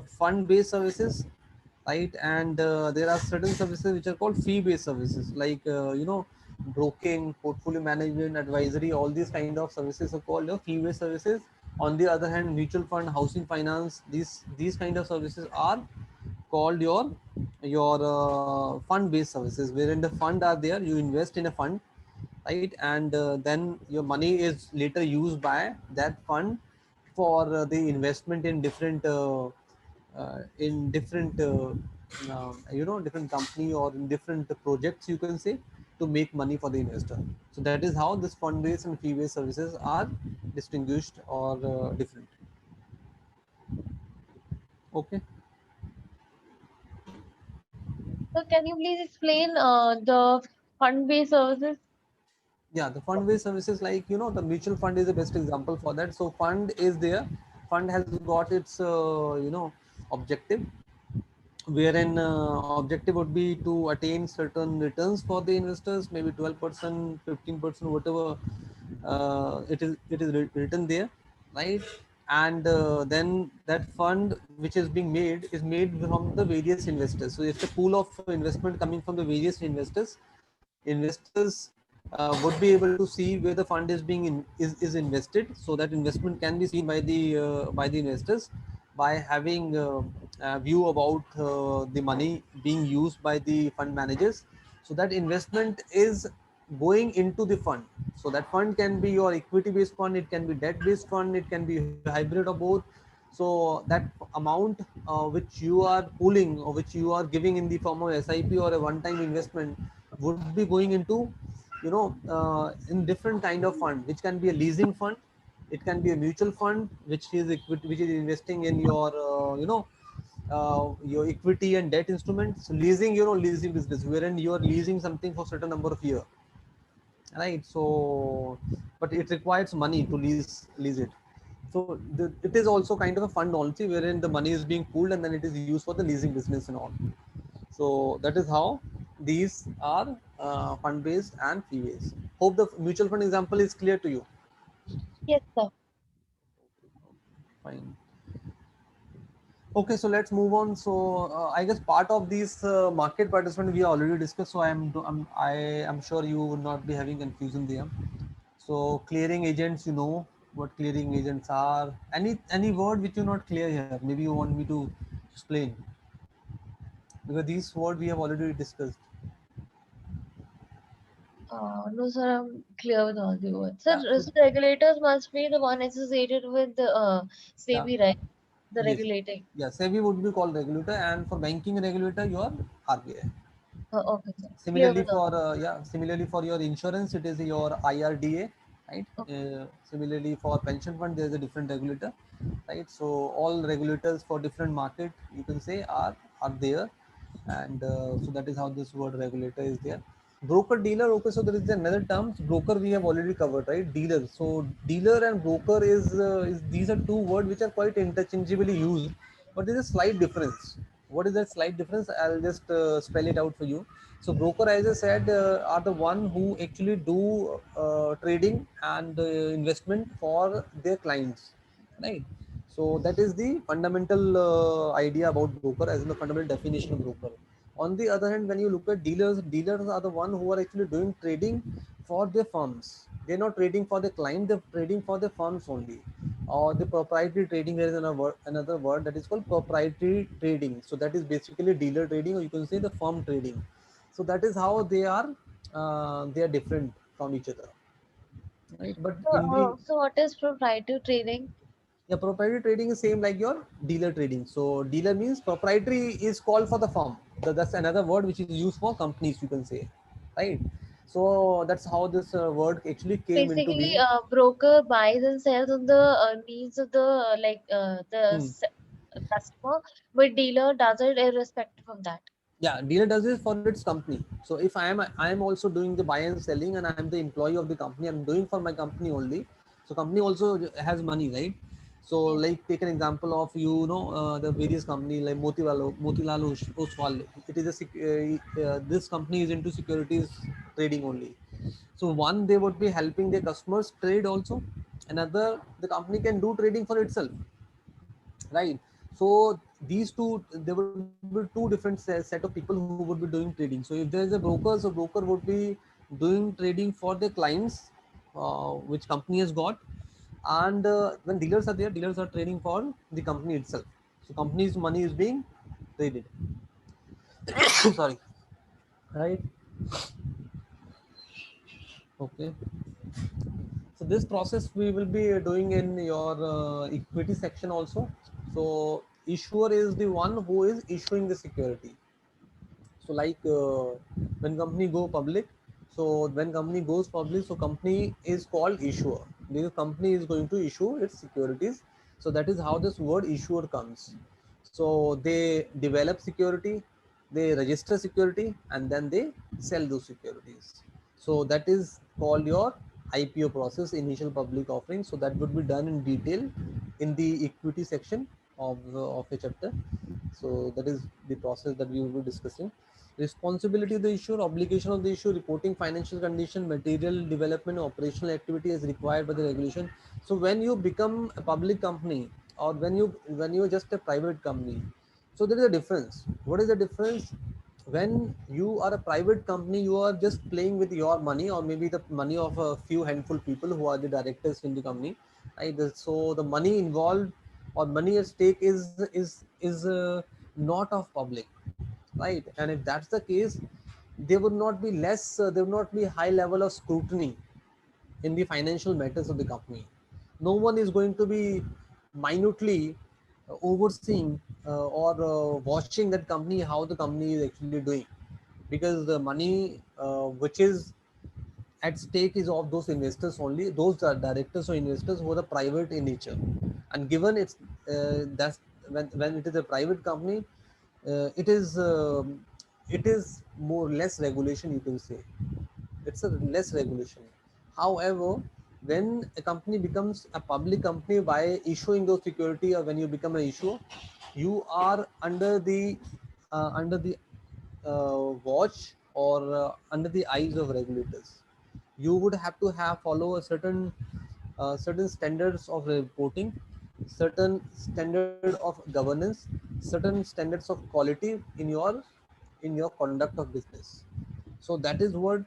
fund based services, right? And there are certain services which are called fee based services, like broking, portfolio management, advisory. All these kind of services are called fee based services. On the other hand, mutual fund, housing finance, these kind of services are called your fund based services, wherein the fund are there, you invest in a fund, right? And then your money is later used by that fund for the investment in different different company, or in different projects, you can say, to make money for the investor. So that is how this fund based and fee based services are distinguished or different. Okay. So can you please explain the fund-based services? Yeah, the fund based services, like the mutual fund is the best example for that. So fund is there, fund has got its objective, wherein objective would be to attain certain returns for the investors, maybe 12%, 15%, whatever it is written there, right? And then that fund which is being made is made from the various investors. So it's a pool of investment coming from the various investors. Investors would be able to see where the fund is being is invested, so that investment can be seen by the investors by having a view about the money being used by the fund managers. So that investment is going into the fund. So that fund can be your equity based fund, it can be debt based fund, it can be hybrid of both. So that amount which you are pooling or which you are giving in the form of SIP or a one time investment would be going into, in different kind of fund, which can be a leasing fund, it can be a mutual fund which is which is investing in your your equity and debt instruments. Leasing, leasing business wherein you are leasing something for certain number of years, right? So but it requires money to lease it. So it is also kind of a fund also wherein the money is being pooled and then it is used for the leasing business and all. So that is how these are fund based and fee based. Hope the mutual fund example is clear to you. Yes, sir. Fine. Okay, so let's move on. So I guess part of these market participant we already discussed. So I am sure you would not be having confusion there. So clearing agents, you know what clearing agents are. Any word which you not clear here? Maybe you want me to explain, because these word we have already discussed. No, sir, I'm clear with all the words. Sir, Yeah. risk regulators must be the one associated with the Yeah. SEBI, right? The Yes. regulating. Yeah. SEBI would be called regulator, and for banking regulator, you are RBI. Okay, sir. Clear Similarly with all. for similarly for your insurance, it is your IRDA, right? Okay. Similarly for pension fund, there is a different regulator, right? So all regulators for different market, you can say, are there, and so that is how this word regulator is there. Broker dealer, okay, so there is another term. Broker we have already covered, right? Dealer. So dealer and broker is these are two words which are quite interchangeably used, but there is a slight difference. What is that slight difference? I'll just spell it out for you. So broker, as I said, are the one who actually do trading and investment for their clients, right? So that is the fundamental idea about broker, as in the fundamental definition of broker. On the other hand, when you look at dealers, dealers are the one who are actually doing trading for their firms. They're not trading for the client, they're trading for the firms only. Or the proprietary trading, there is another word that is called proprietary trading. So that is basically dealer trading, or you can say the firm trading. So that is how they are different from each other, right? But So, in the so what is proprietary trading? yeah, proprietary trading is same like your dealer trading. So dealer means proprietary is called for the firm. That's another word which is used for companies, you can say, right? So that's how this word actually came into Basically, being. broker buys and sells on the needs of the Hmm. customer, but dealer does it irrespective of that. Yeah, dealer does this for its company. So if I am also doing the buy and selling, and I am the employee of the company, I'm doing for my company only. So company also has money, right? So Yes. like take an example of the various company like Motilal Oswal. It is this company is into securities trading only. So one, they would be helping their customers trade also. Another, the company can do trading for itself, right? So these two, there would be two different set of people who would be doing trading. So if there is a broker, so broker would be doing trading for their clients, which company has got. And when dealers are there, dealers are trading for the company itself. So company's money is being traded. Sorry, right? Okay. So this process we will be doing in your equity section also. So issuer is the one who is issuing the security. So like when company go public, so when company goes public, so company is called issuer, because company is going to issue its securities. So that is how this word issuer comes. So they develop security, they register security, and then they sell those securities. So that is called your IPO process, initial public offering. So that would be done in detail in the equity section of a chapter. So that is the process that we will be discussing. Responsibility of the issuer, obligation of the issuer, reporting financial condition, material development, operational activity is required by the regulation. So when you become a public company, or when you're just a private company, so there is a difference. What is the difference? When you are a private company, you are just playing with your money, or maybe the money of a few handful people who are the directors in the company, right? So the money involved or money at stake is not of public, right? And if that's the case, there would not be there would not be high level of scrutiny in the financial matters of the company. No one is going to be minutely overseeing or watching that company, how the company is actually doing, because the money which is at stake is of those investors only. Those are directors or investors who are the private in nature. And given it's that's when it is a private company, it is more less regulation, you can say. It's a less regulation. However, when a company becomes a public company by issuing those security, or when you become an issuer, you are under the watch, or under the eyes of regulators. You would have to have follow a certain standards of reporting, certain standard of governance, certain standards of quality in your conduct of business. So that is what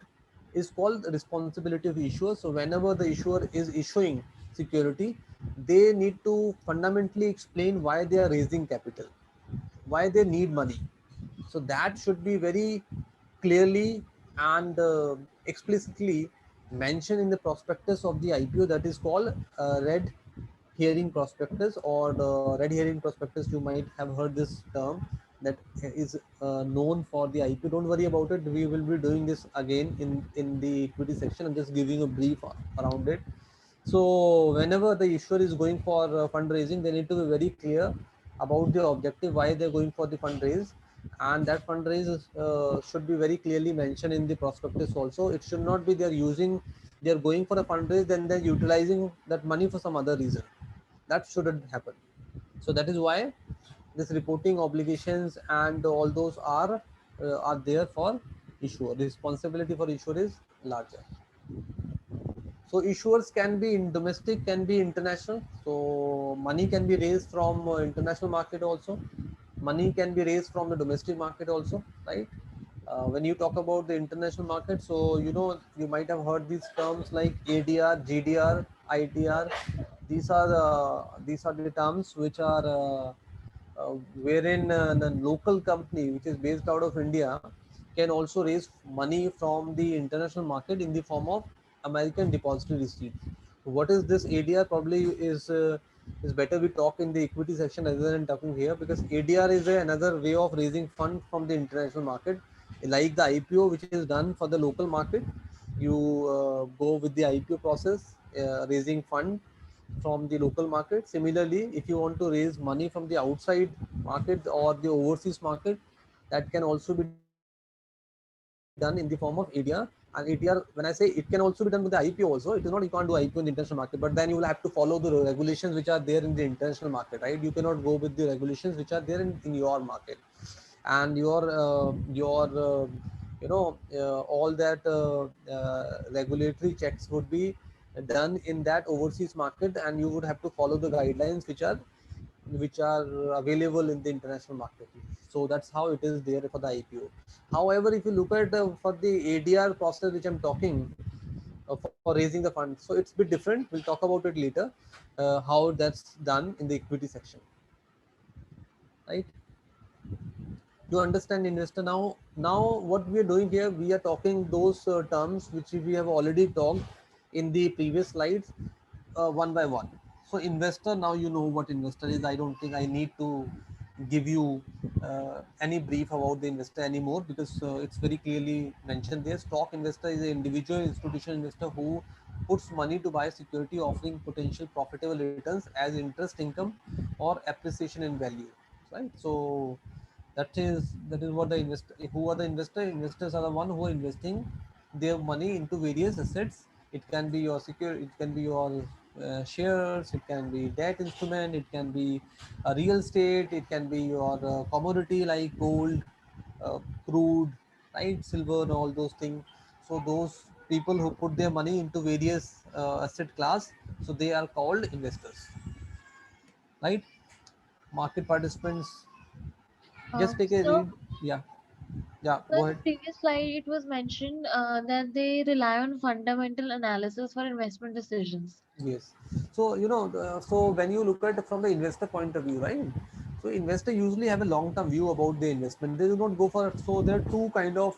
is called the responsibility of issuer. So whenever the issuer is issuing security, they need to fundamentally explain why they are raising capital, why they need money. So that should be very clearly and explicitly mentioned in the prospectus of the IPO, that is called red hearing prospectus, or the red hearing prospectus. You might have heard this term, that is known for the IPO. Don't worry about it. We will be doing this again in the equity section. I'm just giving a brief around it. So whenever the issuer is going for fundraising, they need to be very clear about the objective, why they're going for the fundraise, and that fundraise should be very clearly mentioned in the prospectus also. It should not be they're going for a fundraise, then they're utilizing that money for some other reason. That shouldn't happen. So that is why this reporting obligations and all those are there for issuer. The responsibility for issuer is larger. So issuers can be in domestic, can be international. So money can be raised from international market also. Money can be raised from the domestic market also, right? When you talk about the international market, so you might have heard these terms like ADR, GDR, ITR. These are the terms which are wherein the local company which is based out of India can also raise money from the international market in the form of American depository receipts. So what is this ADR? Probably is better we talk in the equity section rather than talking here, because ADR is another way of raising funds from the international market, like the IPO, which is done for the local market. You go with the IPO process, raising fund from the local market. Similarly, if you want to raise money from the outside market or the overseas market, that can also be done in the form of ADR. And ADR, when I say, it can also be done with the IPO also. It is not you can't do IPO in the international market, but then you will have to follow the regulations which are there in the international market, right? You cannot go with the regulations which are there in your market. And all that regulatory checks would be done in that overseas market, and you would have to follow the guidelines which are available in the international market. So that's how it is there for the IPO. However, if you look at for the ADR process which I'm talking, for raising the funds, so it's a bit different. We'll talk about it later, how that's done in the equity section, right? You understand, investor? Now what we are doing here, we are talking those terms which we have already talked in the previous slides, one by one. So investor, now you know what investor is. I don't think I need to give you any brief about the investor anymore, because it's very clearly mentioned there. Stock investor is an individual institutional investor who puts money to buy security offering potential profitable returns as interest income or appreciation in value, right? So that is what the investor. Who are the investor? Investors are the one who are investing their money into various assets. It can be your it can be your shares, it can be debt instrument, it can be real estate, it can be your commodity like gold, crude, right? Silver and all those things. So those people who put their money into various asset class, so they are called investors, right? Market participants. Just take a So read. Yeah, yeah. So Go in the ahead. previous slide, it was mentioned that they rely on fundamental analysis for investment decisions. Yes. So so when you look at it from the investor point of view, right? So investor usually have a long-term view about the investment. They do not go for, so there are two kind of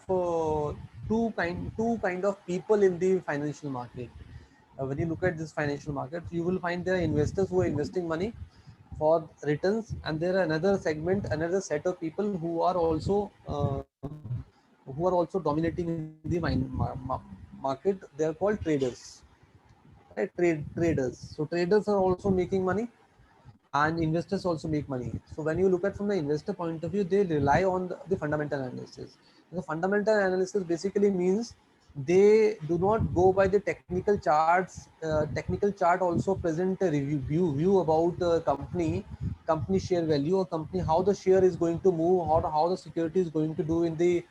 people in the financial market. When you look at this financial market, you will find there are investors who are investing money for returns, and there are another segment, another set of people who are also dominating in the market. They are called traders, right? Traders. So traders are also making money, and investors also make money. So when you look at from the investor point of view, they rely on the fundamental analysis. The fundamental analysis basically means they do not go by the technical charts. Technical chart also present a view about company share value, or company, how the share is going to move, how the security is going to do in the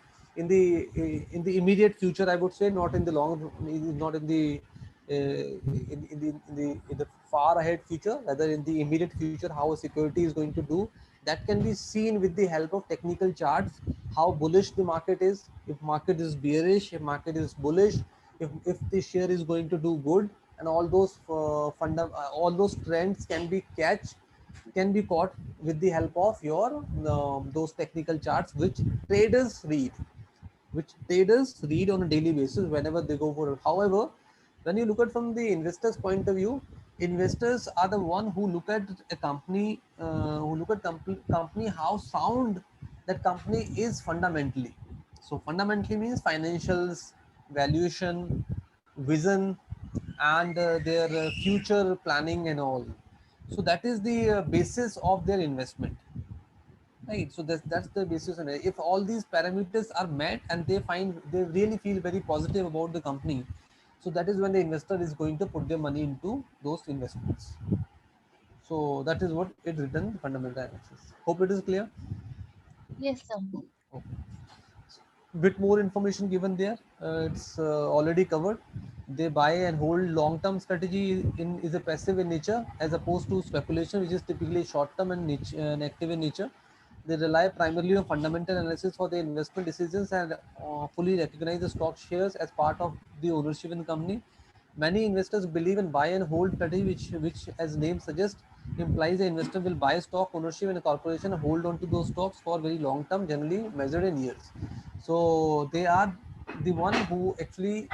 immediate future, I would say, not in the long, not in the in the far ahead future, rather in the immediate future, how a security is going to do. That can be seen with the help of technical charts, how bullish the market is, if market is bearish, if market is bullish, if the share is going to do good, and all those trends can be caught with the help of your those technical charts, which traders read on a daily basis whenever they go for it. However, when you look at from the investors' point of view, investors are the one who look at a company, company how sound that company is fundamentally. So fundamentally means financials, valuation, vision, and their future planning and all. So that is the basis of their investment. Right. So that's the basis. And if all these parameters are met and they really feel very positive about the company, so that is when the investor is going to put their money into those investments. So that is what it written fundamental analysis. Hope it is clear. Yes, sir. Okay. Bit more information given there. It's already covered. They buy and hold long-term strategy is a passive in nature, as opposed to speculation, which is typically short-term and active in nature. They rely primarily on fundamental analysis for their investment decisions, and fully recognize the stock shares as part of the ownership in the company. Many investors believe in buy and hold strategy, which as name suggests, implies the investor will buy stock ownership in a corporation and hold on to those stocks for very long term, generally measured in years. So they are the one who actually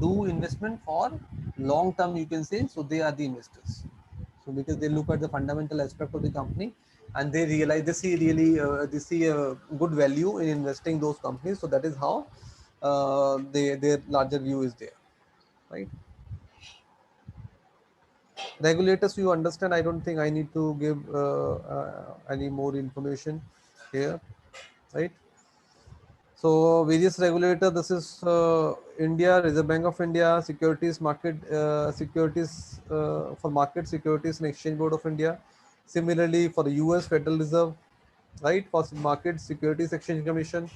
do investment for long term, you can say. So they are the investors. So because they look at the fundamental aspect of the company, and they realize, they see a good value in investing those companies. So that is how their larger view is there, right? Regulators, you understand, I don't think I need to give any more information here, right? So various regulator, this is India, Reserve Bank of India, securities for market, securities and exchange board of India. Similarly for the US Federal Reserve, right? For market, securities exchange commission.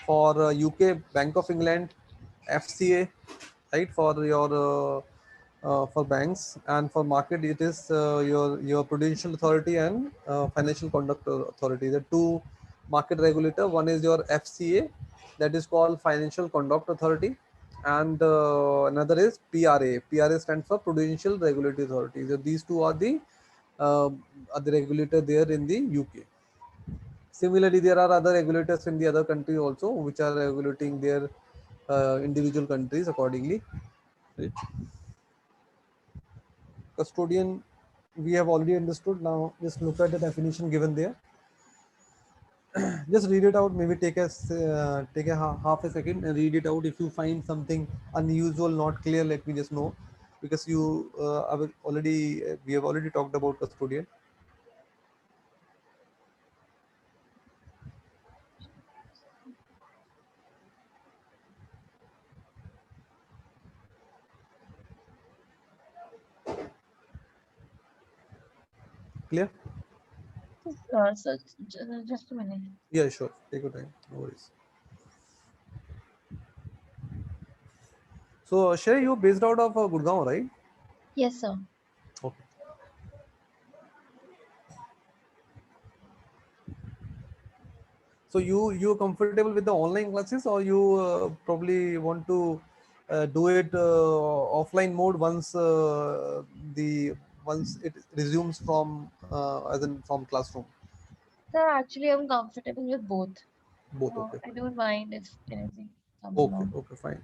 For UK Bank of England, FCA, right? For your for banks. And for market, it is your prudential authority and financial conduct authority, the two market regulator. One is your FCA, that is called financial conduct authority, and another is PRA stands for prudential regulatory authority. So these two uh, are the regulator there in the UK. Similarly, there are other regulators in the other country also, which are regulating their individual countries accordingly. Right? Custodian, we have already understood. Now just look at the definition given there. Just read it out. Maybe take a half a second and read it out. If you find something unusual, not clear, let me just know, because we have already talked about custodian. Clear? So just a minute. Yeah, sure. Take your time. No worries. So Shrey, you based out of Gurgaon, right? Yes, sir. Okay. So you're comfortable with the online classes, or you probably want to do it offline mode the once it resumes from as in from classroom. Sir, actually, I'm comfortable with both. Both. So Okay, I fine. don't mind if anything comes Okay, along. okay, fine.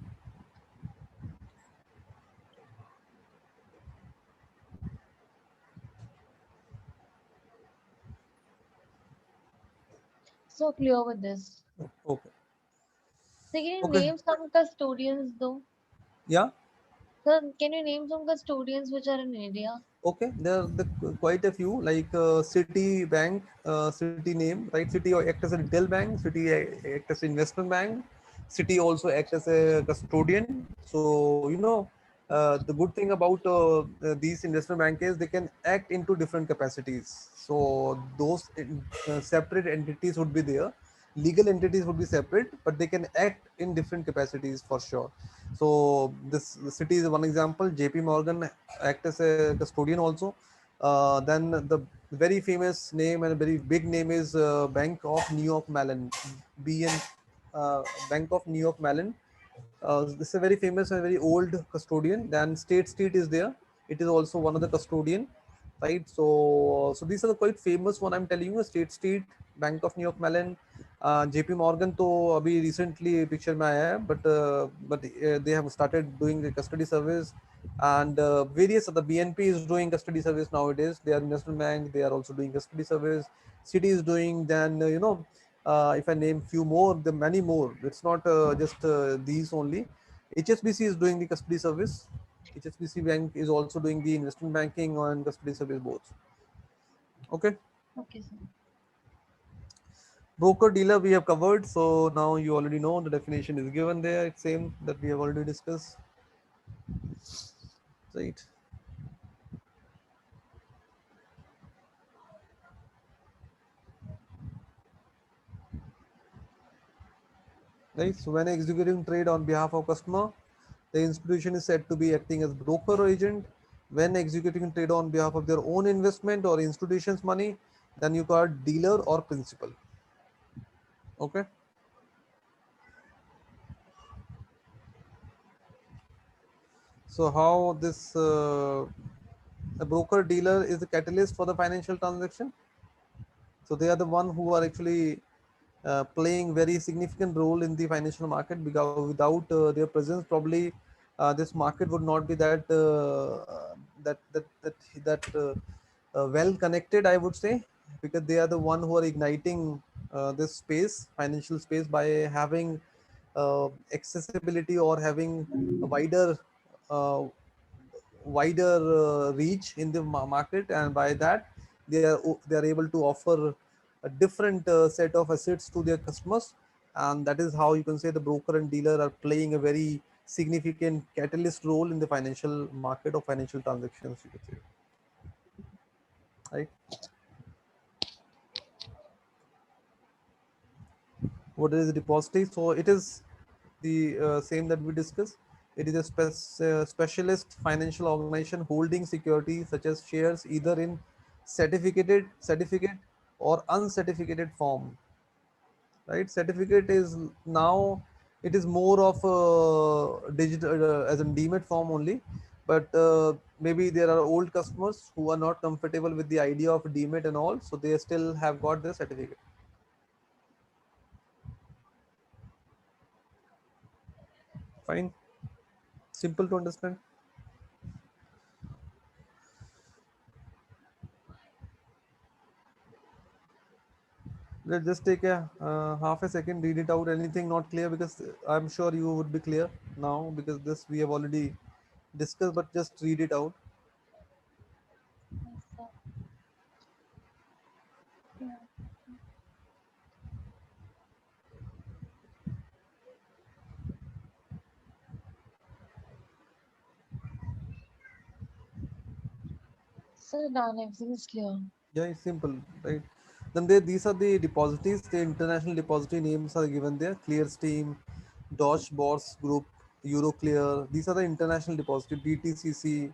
So clear with this. Okay, So can you okay. name some custodians though? Yeah. Sir, can you name some custodians which are in India? Okay, there are quite a few like City Bank, City name, right? City act as a retail bank, City act as an investment bank, City also act as a custodian. So the good thing about these investment bank is they can act into different capacities. So those separate entities would be there. Legal entities would be separate, but they can act in different capacities for sure. So this the City is one example. JP Morgan act as a custodian also. Then the very famous name and a very big name is Bank of New York Mellon, BN, Bank of New York Mellon. This is a very famous and very old custodian. Then State Street is there. It is also one of the custodian, right? So these are the quite famous one. I'm telling you, State Street, Bank of New York Mellon, JP Morgan. तो अभी recently picture में आया है, but they have started doing the custody service, and various other BNP is doing custody service nowadays. They are investment bank. They are also doing custody service. City is doing. Then if I name few more, the many more. It's not just these only. HSBC is doing the custody service. HSBC Bank is also doing the investment banking and custody service both. Okay. Okay, sir. Broker dealer we have covered. So now you already know the definition is given there. It's same that we have already discussed. Right. Right. So when executing trade on behalf of customer, the institution is said to be acting as broker or agent. When executing trade on behalf of their own investment or institution's money, then you call dealer or principal. Okay. So how this a broker dealer is the catalyst for the financial transaction. So they are the one who are actually playing very significant role in the financial market, because without their presence, probably this market would not be that well connected, I would say, because they are the one who are igniting this space, financial space, by having accessibility or having a wider reach in the market, and by that they are able to offer a different set of assets to their customers. And that is how you can say the broker and dealer are playing a very significant catalyst role in the financial market or financial transactions, you could say, right? What is the depository? So it is the same that we discussed. It is a specialist financial organization holding securities such as shares either in certificate or uncertificated form. Right? Certificate is now, it is more of a digital as a demat form only. But maybe there are old customers who are not comfortable with the idea of demat and all, so they still have got the certificate. Fine, simple to understand. Let's just take a half a second, read it out. Anything not clear? Because I'm sure you would be clear now, because this we have already discussed. But just read it out. Yes, sir. Yeah. Sir, done. Everything is clear. Yeah, it's simple, right? Then these are the depositories. The international depository names are given there: Clearstream, Deutsche Börse Group, Euroclear. These are the international depository, DTCC,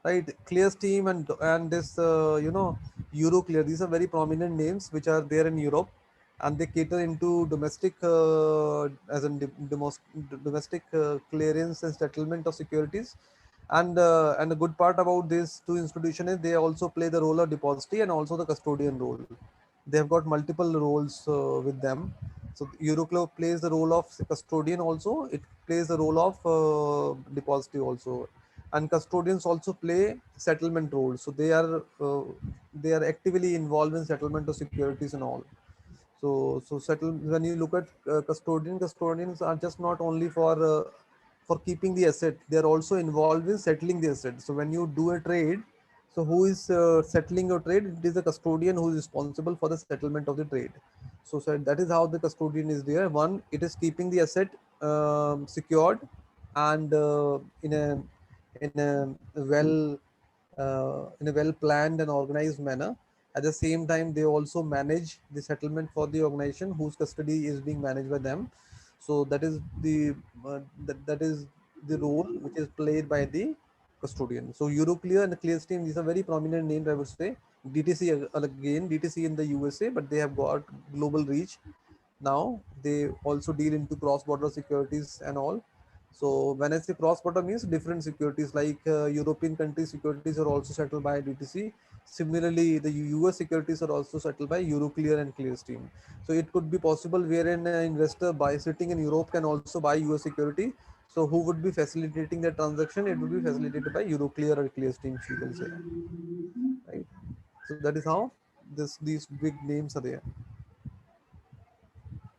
right? Clearstream and this Euroclear. These are very prominent names which are there in Europe, and they cater into domestic as in domestic clearance and settlement of securities. And the good part about these two institutions is they also play the role of depository and also the custodian role. They have got multiple roles with them. So Euroclear plays the role of custodian also. It plays the role of depository also, and custodians also play settlement role. So they are actively involved in settlement of securities and all. So settle when you look at custodians are just not only for keeping the asset, they are also involved in settling the asset. So when you do a trade, so who is settling your trade? It is the custodian who is responsible for the settlement of the trade. So that is how the custodian is there. One, it is keeping the asset secured and in a well planned and organized manner. At the same time, they also manage the settlement for the organization whose custody is being managed by them. So that is the role which is played by the custodian. So Euroclear and the Clearstream, these are very prominent names, I would say. DTC again, DTC in the USA, but they have got global reach now. They also deal into cross-border securities and all. So when I say cross-border means different securities like European countries securities are also settled by DTC. Similarly, the US securities are also settled by Euroclear and Clearstream. So it could be possible wherein an investor by sitting in Europe can also buy US security. So who would be facilitating the transaction? It would be facilitated by Euroclear or Clearstream, you can say, right? So that is how these big names are there.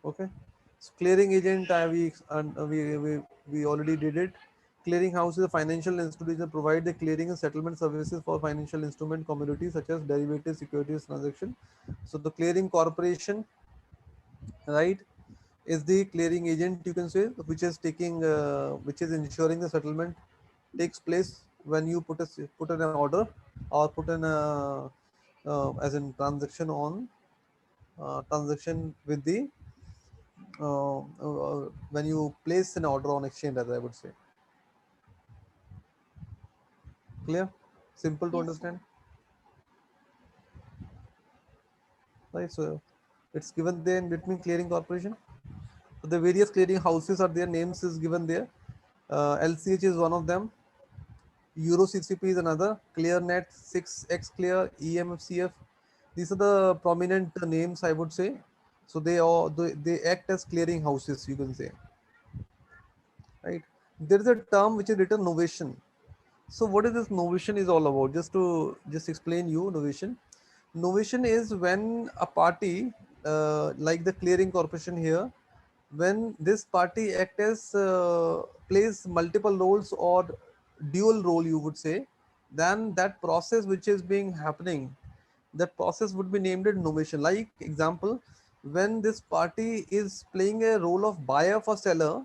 Okay. So clearing agent, we already did it. Clearing house is a financial institution provide the clearing and settlement services for financial instrument commodities such as derivatives, securities transaction. So the clearing corporation, right, is the clearing agent, you can say, which is ensuring the settlement takes place when you put an order or put an as in transaction with the when you place an order on exchange, as I would say. Clear? Simple to Yes, sir. understand, right? So it's given there in between clearing corporation. So the various clearing houses are their names is given there. LCH is one of them. EuroCCP is another. ClearNet, 6x Clear, EMFCF. These are the prominent names, I would say. So they act as clearing houses, you can say, right? There is a term which is written novation. So what is this novation is all about? Just explain you novation. Novation is when a party, like the clearing corporation here, when this party act as plays multiple roles or dual role, you would say, then that process which is being happening, that process would be named as novation. Like example, when this party is playing a role of buyer for seller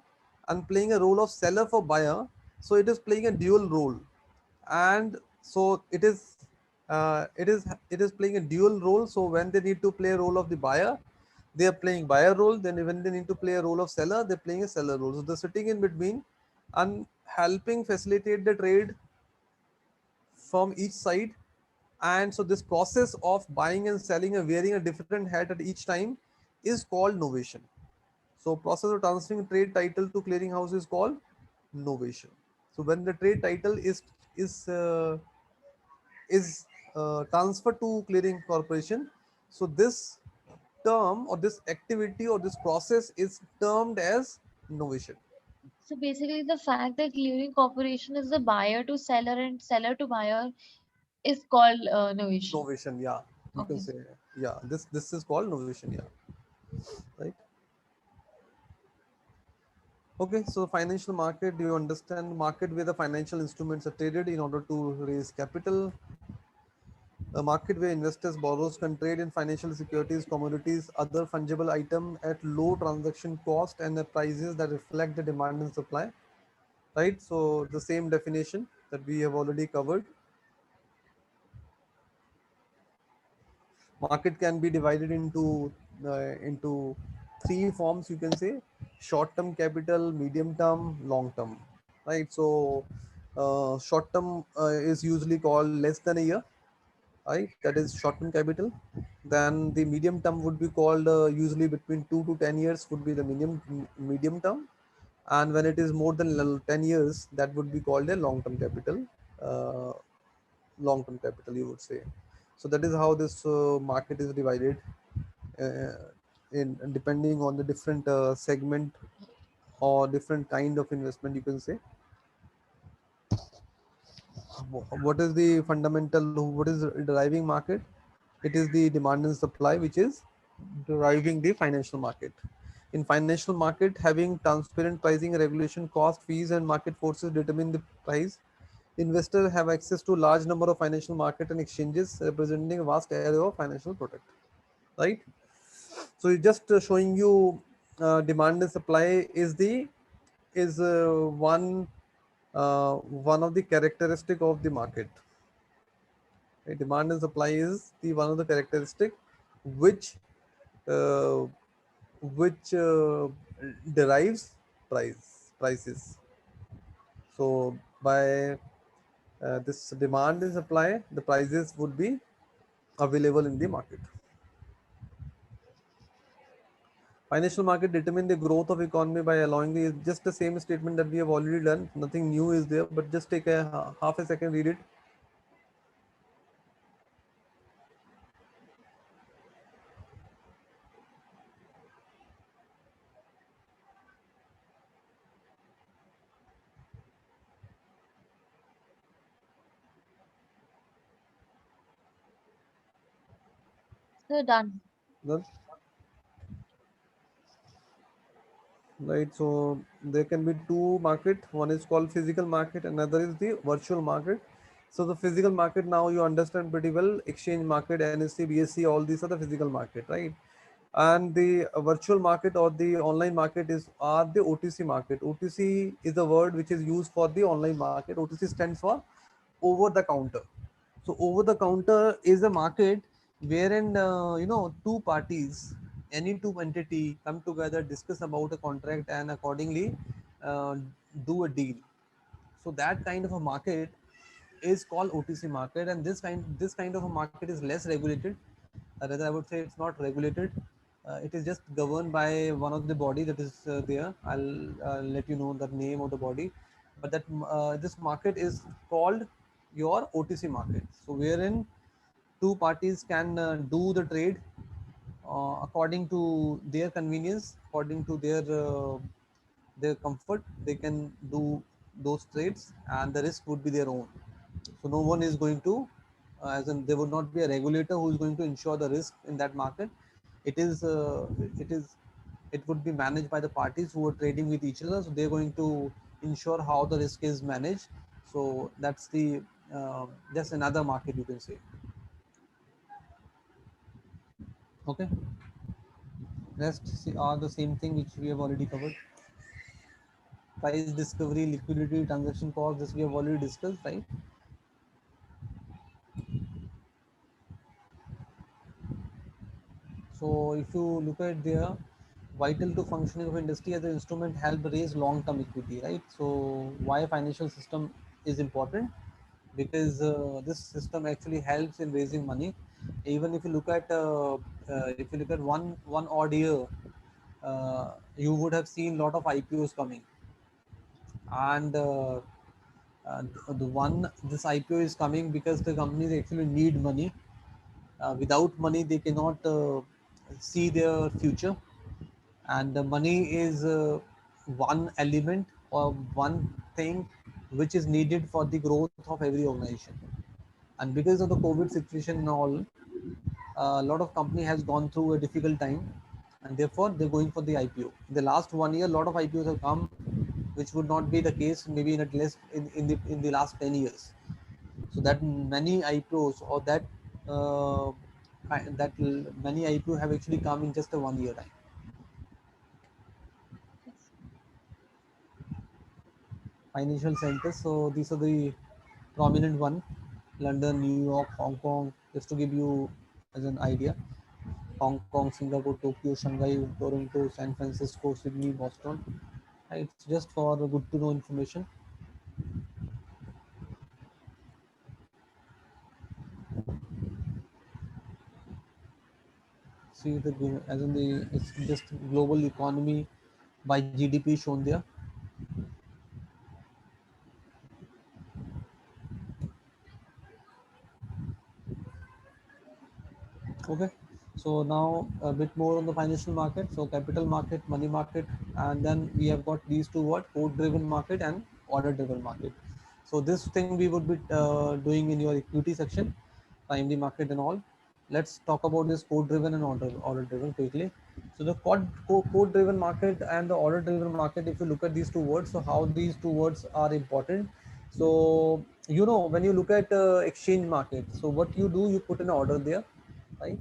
and playing a role of seller for buyer, so it is playing a dual role. And so it is playing a dual role. So when they need to play a role of the buyer, they are playing buyer role. Then when they need to play a role of seller, they're playing a seller role. So they're sitting in between and helping facilitate the trade from each side. And so this process of buying and selling and wearing a different hat at each time is called novation. So process of transferring trade title to clearing house is called novation. So when the trade title is uh, is transferred to clearing corporation, so this term or this activity or this process is termed as novation. So basically, the fact that clearing corporation is the buyer to seller and seller to buyer is called novation. Novation, yeah, you can Okay. say, yeah, this is called novation, yeah, right. Okay, so financial market, do you understand? Market where the financial instruments are traded in order to raise capital. A market where investors borrows can trade in financial securities, commodities, other fungible item at low transaction cost and at prices that reflect the demand and supply. Right. So the same definition that we have already covered. Market can be divided into three forms, you can say. short term capital, medium term, long term, right? So short term is usually called less than a year, right? That is short term capital. Then the medium term would be called usually between 2 to 10 years would be the medium term, and when it is more than 10 years, that would be called a long term capital. Uh, Long term capital, you would say. So that is how this market is divided uh, in depending on the different segment or different kind of investment, you can say. What is the fundamental, what is driving market? It is the demand and supply which is driving the financial market. In financial market, having transparent pricing, regulation, cost, fees and market forces determine the price. Investors have access to large number of financial market and exchanges representing a vast area of financial product, right? So it's just showing you demand and supply is one of the characteristic of the market. Right? Demand and supply is the one of the characteristic which uh, which derives prices. So by this demand and supply, the prices would be available in the market. Financial market determine the growth of economy by allowing the just the same statement that we have already done. Nothing new is there, but just take a half a second, read it. So done. Then, right. So there can be two market. One is called physical market, another is the virtual market. So the physical market now you understand pretty well. Exchange market, NSE, BSE, all these are the physical market, right? And the virtual market or the online market is are the OTC market. OTC is the word which is used for the online market. OTC stands for over the counter. So over the counter is a market wherein two parties, any two entity come together, discuss about a contract, and accordingly uh, do a deal. So that kind of a market is called OTC market, and this kind of a market is less regulated. Rather, I would say it's not regulated. It is just governed by one of the body that is there. I'll let you know the name of the body, but that this market is called your OTC market. So wherein two parties can do the trade according to their convenience, according to their comfort. They can do those trades, and the risk would be their own. So no one is going to, as in there would not be a regulator who is going to ensure the risk in that market. It is it would be managed by the parties who are trading with each other. So they're going to ensure how the risk is managed. So that's the just another market, you can say. Okay. Rest are the same thing which we have already covered. Price discovery, liquidity, transaction cost. This we have already discussed, right? So if you look at there, vital to functioning of industry as an instrument help raise long-term equity, right? So why financial system is important? Because this system actually helps in raising money. Even if you look at one odd year, you would have seen a lot of IPOs coming, and the one this IPO is coming because the companies actually need money. Without money, they cannot see their future, and the money is one element or one thing which is needed for the growth of every organization. And because of the COVID situation and all, a lot of company has gone through a difficult time, and therefore they're going for the IPO. In the last 1 year, a lot of IPOs have come, which would not be the case maybe in at least in the last 10 years. So that many IPOs or uh, that many IPO have actually come in just a 1 year time. Yes. Financial centers. So these are the prominent one: London, New York, Hong Kong, just to give you as an idea. Hong Kong, Singapore, Tokyo, Shanghai, Toronto, San Francisco, Sydney, Boston. It's just for good to know information. See the as in the it's just global economy by GDP shown there. Okay, so now a bit more on the financial market. So capital market, money market, and then we have got these two: what, code driven market and order driven market. So this thing we would be doing in your equity section, timely market and all. Let's talk about this code driven and order driven quickly. So the code driven market and the order driven market, if you look at these two words, so how these two words are important. So when you look at exchange market, so what you do, you put an order there, right?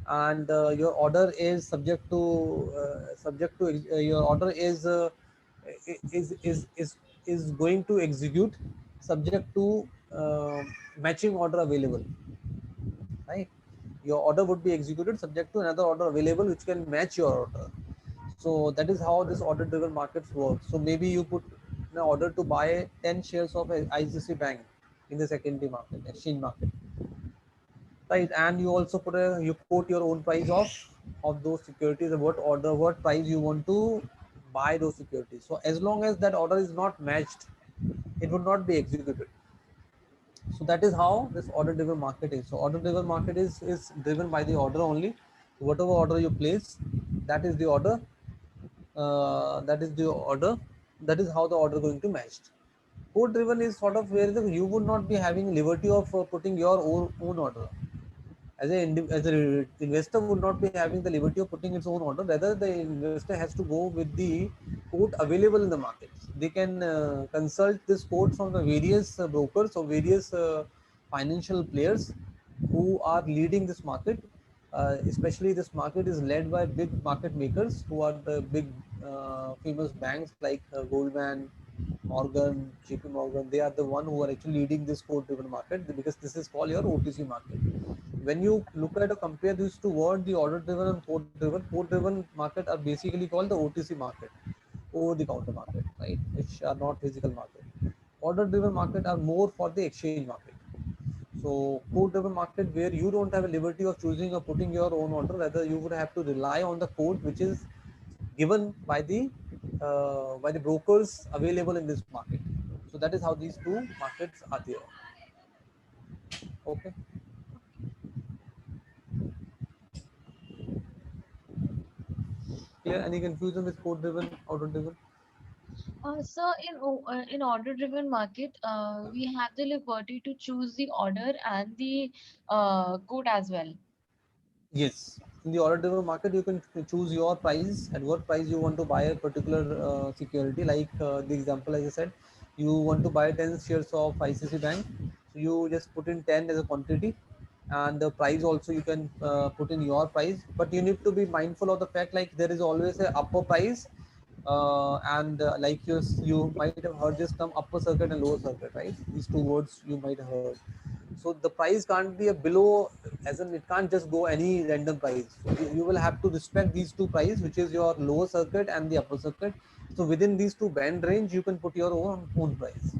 And your order is your order is going to execute subject to uh, matching order available, right? Your order would be executed subject to another order available which can match your order. So that is how this order driven markets work. So maybe you put an order to buy 10 shares of ICC bank in the secondary market, exchange market, right? And you also you quote your own price of those securities, what price you want to buy those securities. So as long as that order is not matched, it would not be executed. So that is how this order driven market is. So order driven market is driven by the order only. Whatever order you place, that is the order. That is the order. That is how the order going to matched. Code driven is sort of where you would not be having liberty of putting your own order. As a investor would not be having the liberty of putting its own order. Rather, the investor has to go with the quote available in the markets. They can consult this quote from the various brokers or various financial players who are leading this market. Especially this market is led by big market makers who are the big famous banks like Goldman, Morgan, JP Morgan. They are the one who are actually leading this quote driven market, because this is called your OTC market. When you look at or compare these two words, the order driven and quote driven market are basically called the OTC market, over the counter market, right? Which are not physical market. Order driven market are more for the exchange market. So quote driven market, where you don't have a liberty of choosing or putting your own order, rather you would have to rely on the quote which is given by the brokers available in this market. So that is how these two markets are there. Okay. Clear? Any confusion with quote driven, order driven? In order driven market, we have the liberty to choose the order and the code as well. Yes, in the order driven market, you can choose your price, at what price you want to buy a particular security. Like the example, as I said, you want to buy 10 shares of ICC Bank. So you just put in 10 as a quantity, and the price also you can put in your price. But you need to be mindful of the fact, like there is always a upper price, and like you might have heard this term, upper circuit and lower circuit, right? These two words you might have heard. So the price can't be a below, as in it can't just go any random price. So you will have to respect these two price, which is your lower circuit and the upper circuit. So within these two band range, you can put your own price,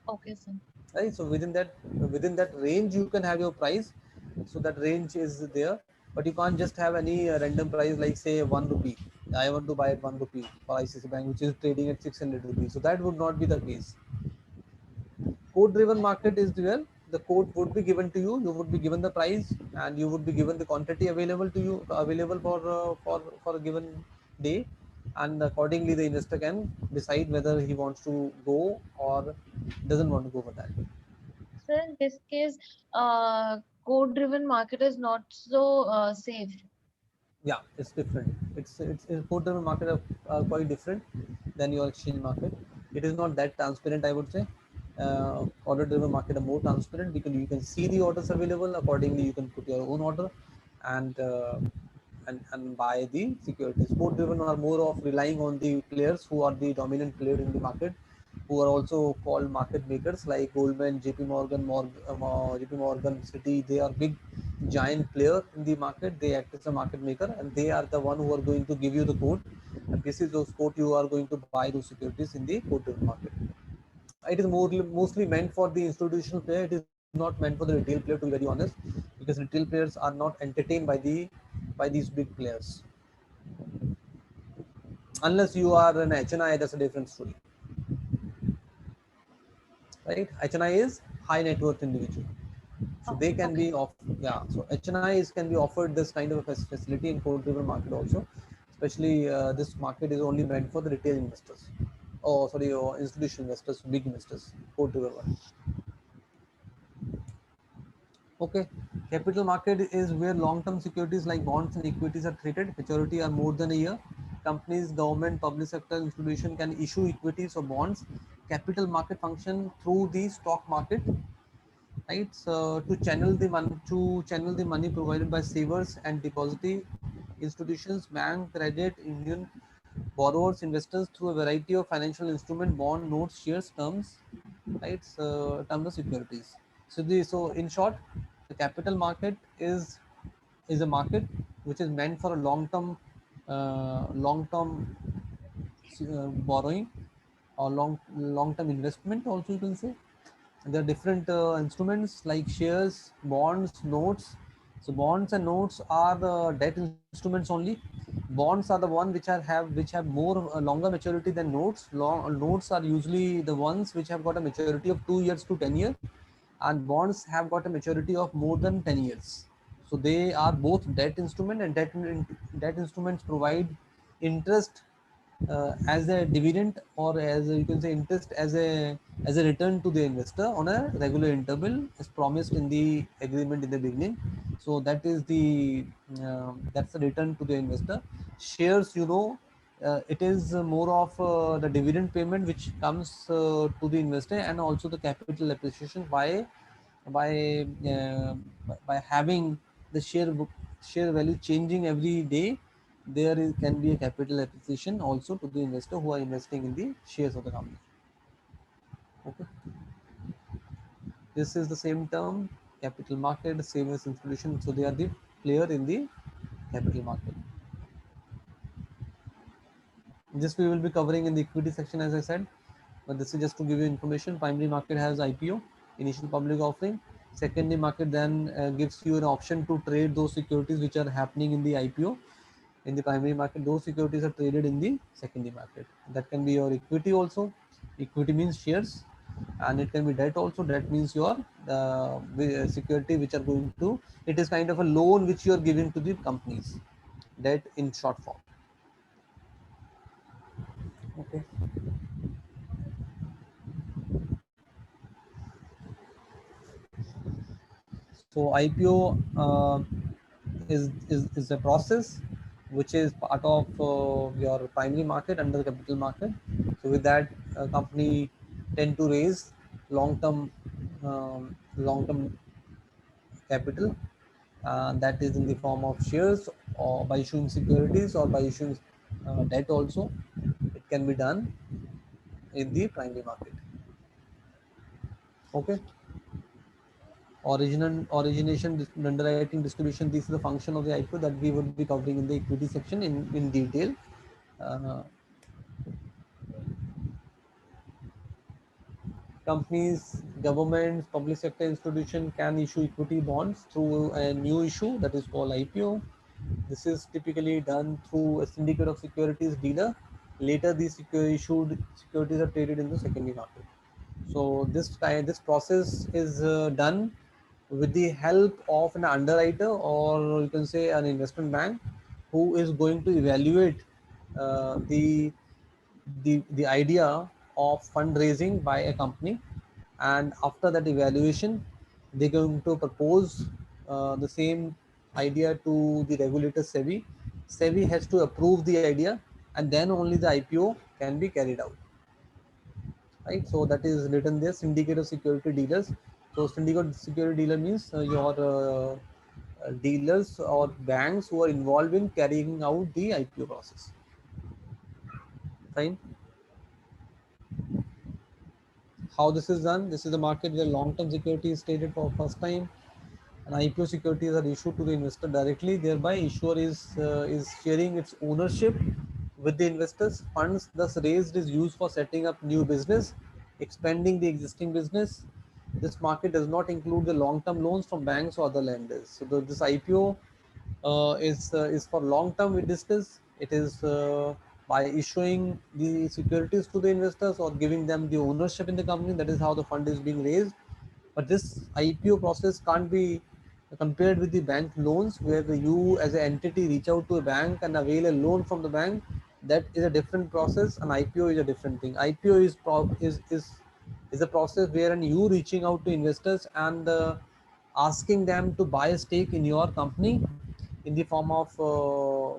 Okay, sir. right? So within that range, you can have your price. So that range is there, but you can't just have any random price, like say 1 rupee. I want to buy at 1 rupee for ICC Bank, which is trading at 600 rupees. So that would not be the case. Code driven market is where the code would be given to you, you would be given the price, and you would be given the quantity available to you, available for a given day, and accordingly the investor can decide whether he wants to go or doesn't want to go for that. So in this case, code driven market is not so safe. Yeah, it's different. It's code driven market are quite different than your exchange market. It is not that transparent, I would say. Order driven market are more transparent because you can see the orders available, accordingly you can put your own order, and and buy the securities. Code driven are more of relying on the players who are the dominant player in the market, who are also called market makers, like Goldman, JP Morgan, JP Morgan, Citi. They are big giant player in the market. They act as a market maker, and they are the one who are going to give you the quote. And this is those quote you are going to buy those securities in the quote market. It is mostly meant for the institutional player. It is not meant for the retail player, to be very honest, because retail players are not entertained by these big players. Unless you are an HNI, that's a different story, right? HNI is high net worth individual, so Oh, they can okay. be off. Yeah, so HNIs can be offered this kind of a facility in cold river market also, especially this market is only meant for the retail investors. Oh, sorry, or institutional investors, big investors, cold river one. Okay, capital market is where long-term securities like bonds and equities are traded. Maturity are more than a year. Companies, government, public sector institution can issue equities or bonds. Capital market function through the stock market, right? So to channel the money provided by savers and depository institutions, bank, credit union, borrowers, investors through a variety of financial instrument, bond, notes, shares, terms, right? So terms of securities. So in short, the capital market is a market which is meant for a long term borrowing or long term investment also, you can say. And there are different instruments like shares, bonds, notes. So bonds and notes are the debt instruments only. Bonds are the one which have more longer maturity than notes. Notes are usually the ones which have got a maturity of 2 years to 10 years, and bonds have got a maturity of more than 10 years. So they are both debt instrument, and debt instruments provide interest as a dividend, or as you can say interest as a return to the investor on a regular interval as promised in the agreement in the beginning. So that is the that's the return to the investor. Shares, it is more of the dividend payment which comes to the investor, and also the capital appreciation by uh, by having the share value changing every day. Can be a capital appreciation also to the investor who are investing in the shares of the company. Okay, this is the same term, capital market, same as institution. So they are the player in the capital market. This we will be covering in the equity section, as I said, but this is just to give you information. Primary market has IPO, initial public offering. Secondary market then gives you an option to trade those securities which are happening in the IPO. In the primary market, those securities are traded in the secondary market. That can be your equity also. Equity means shares, and it can be debt also. Debt means your security which are going to. It is kind of a loan which you are giving to the companies. Debt in short form. Okay. So IPO is a process which is part of your primary market under the capital market. So with that, company tend to raise long term capital, that is in the form of shares, or by issuing securities, or by issuing debt also. It can be done in the primary market. Okay. Origination, underwriting, distribution, this is the function of the IPO that we would be covering in the equity section in detail. uh, Companies, governments, public sector institution can issue equity bonds through a new issue that is called IPO. This is typically done through a syndicate of securities dealer. Later these issued securities are traded in the secondary market. So this process is done with the help of an underwriter, or you can say an investment bank, who is going to evaluate the idea of fundraising by a company, and after that evaluation they're going to propose the same idea to the regulator SEBI. SEBI has to approve the idea, and then only the IPO can be carried out, right? So that is written there, syndicate of security dealers. So syndicate security dealer means your dealers or banks who are involved in carrying out the IPO process. Fine. How this is done? This is the market where long-term security is traded for first time. And IPO securities are issued to the investor directly. Thereby, issuer is sharing its ownership with the investors. Funds thus raised is used for setting up new business, expanding the existing business. This market does not include the long-term loans from banks or other lenders. So this IPO is for long term. We discuss it is by issuing the securities to the investors or giving them the ownership in the company. That is how the fund is being raised. But this IPO process can't be compared with the bank loans, where you as an entity reach out to a bank and avail a loan from the bank. That is a different process, and IPO is a different thing. IPO is a process wherein you reaching out to investors and asking them to buy a stake in your company in the form of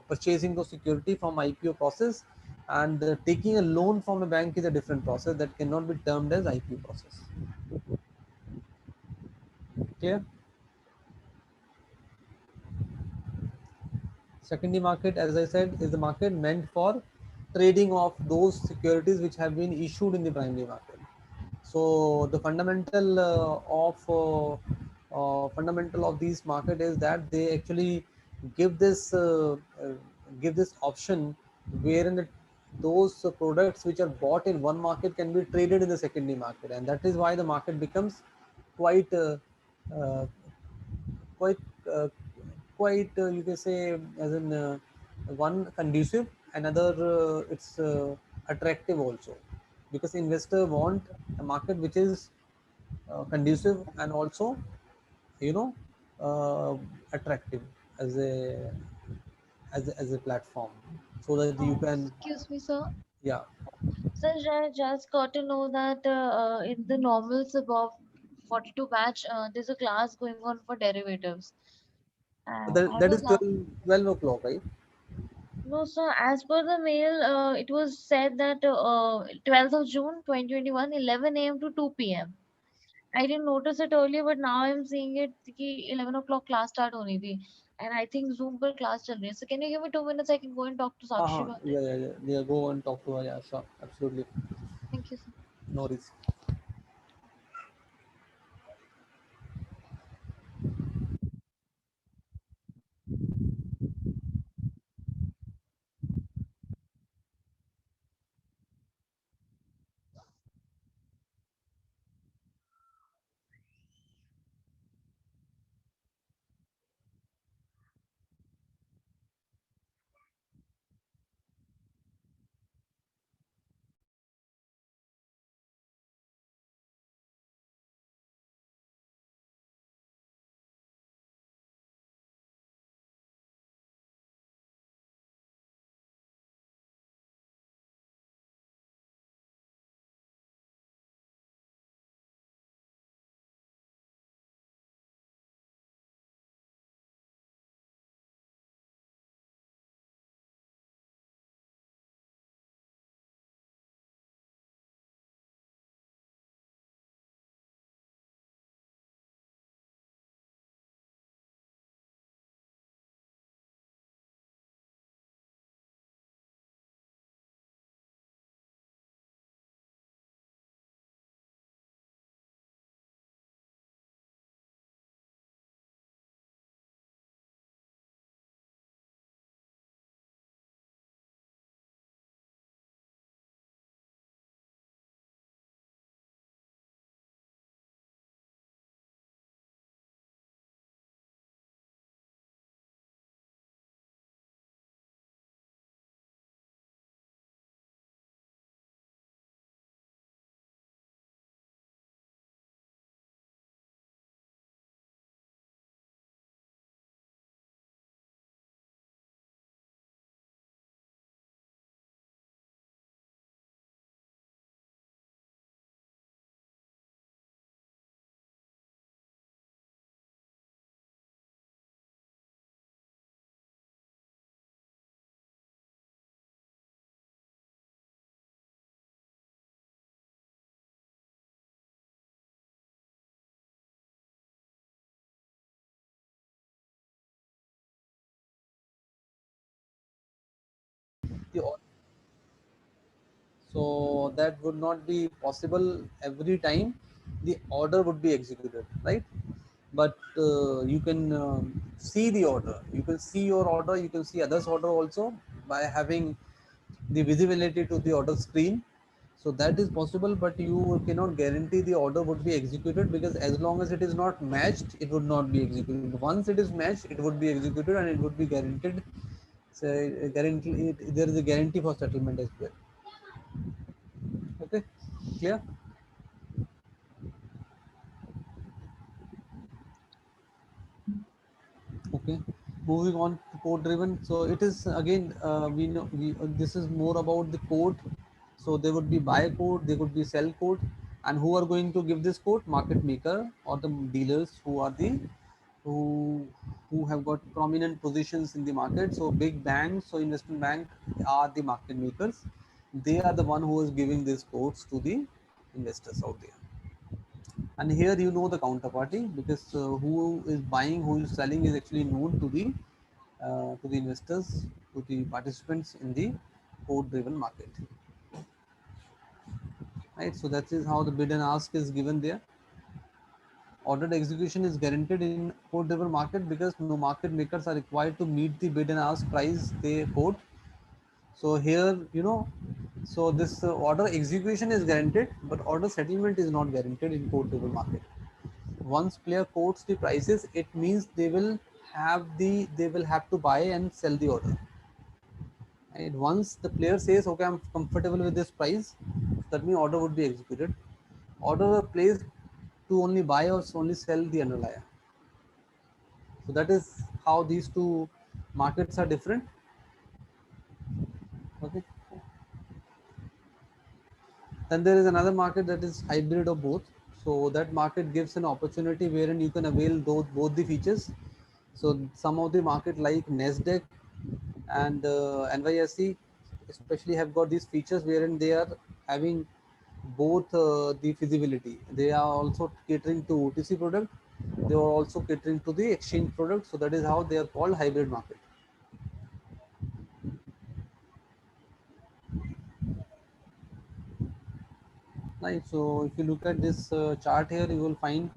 purchasing those security from IPO process, and taking a loan from a bank is a different process that cannot be termed as IPO process. Clear? Secondary market, as I said, is the market meant for trading of those securities which have been issued in the primary market. So the fundamental of these market is that they actually give this give this option wherein those products which are bought in one market can be traded in the secondary market, and that is why the market becomes quite uh, quite uh, quite you can say as in one conducive, another it's attractive also, because investor want a market which is conducive and also, you know, uh, attractive as a platform, so that you can, Excuse me, sir. yeah. Sir, I just got to know that in the normals above 42 batch, there's a class going on for derivatives. I That was is not. 12 o'clock, right? No, sir. As per the mail, it was said that 12th of June 2021, 11 a.m. to 2 p.m. I didn't notice it earlier, but now I'm seeing it कि 11 o'clock class start होनी थी. And I think Zoom पर class चल रही है. So can you give me 2 minutes? I can go and talk to Sakshi about it. Yeah, yeah, yeah, yeah, go and talk to her. Yeah, sure, absolutely, Thank you, sir. no worries. The So that would not be possible every time the order would be executed, right? but you can see the order, you can see your order, you can see others order also by having the visibility to the order screen. So that is possible, but you cannot guarantee the order would be executed, because as long as it is not matched, it would not be executed. Once it is matched, it would be executed and it would be guaranteed. So guarantee there is a guarantee for settlement as well. Okay, clear? Okay, moving on to code driven. So it is again, we know this is more about the code. So there would be buy code, there would be sell code, and who are going to give this code? Market maker or the dealers who are the who who have got prominent positions in the market. So big banks, so investment bank are the market makers. They are the one who is giving these codes to the investors out there. And here you know the counterparty, because who is buying, who is selling is actually known to the investors, to the participants in the code driven market, right? So that is how the bid and ask is given there. Ordered execution is guaranteed in code driven market, because no market makers are required to meet the bid and ask price they quote. So here, so this order execution is guaranteed, but order settlement is not guaranteed in code driven market. Once player quotes the prices, it means they will have to buy and sell the order. And once the player says, okay, I'm comfortable with this price, that means order would be executed. Order placed to only buy or only sell the underlier. So that is how these two markets are different. Okay. Then there is another market that is hybrid of both. So that market gives an opportunity wherein you can avail both the features. So some of the market like Nasdaq and NYSE especially have got these features wherein they are having both the feasibility. They are also catering to OTC product. They are also catering to the exchange product. So that is how they are called hybrid market. Right. So if you look at this chart here, you will find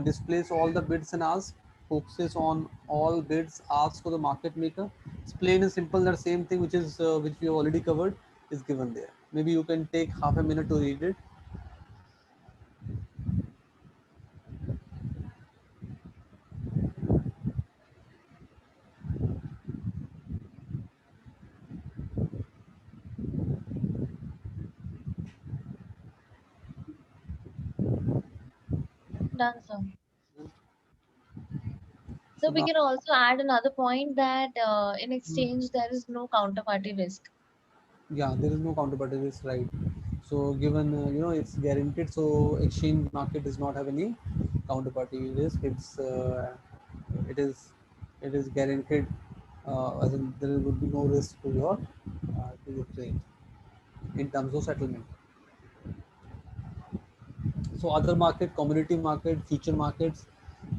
displays all the bids and asks, focuses on all bids asked to the market maker. It's plain and simple. That same thing which we have already covered is given there. Maybe you can take half a minute to read it. Done, sir. So So we now, can also add another point that in mm, exchange there is no counterparty risk. yeah, there is no counterparty risk, right? So given it's guaranteed, so exchange market does not have any counterparty risk. It is guaranteed, as in there would be no risk to your trade in terms of settlement. So other market, commodity market, future markets,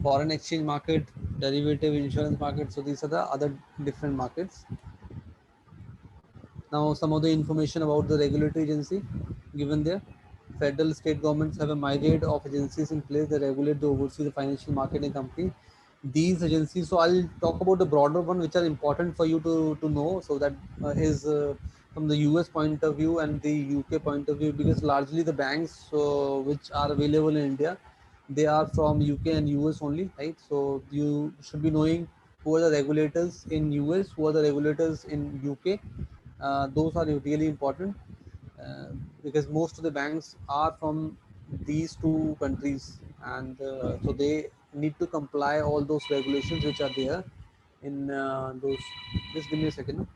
foreign exchange market, derivative insurance market. So these are the other different markets. Now some of the information about the regulatory agency given there. Federal, state governments have a myriad of agencies in place that regulate the oversee the financial market and company. These agencies, so I'll talk about the broader one which are important for you to know. So that is from the US point of view and the UK point of view, because largely the banks which are available in India, they are from UK and US only, right? So you should be knowing who are the regulators in US, who are the regulators in UK. Those are really important, uh, because most of the banks are from these two countries, and so they need to comply all those regulations which are there in those. Just give me a second.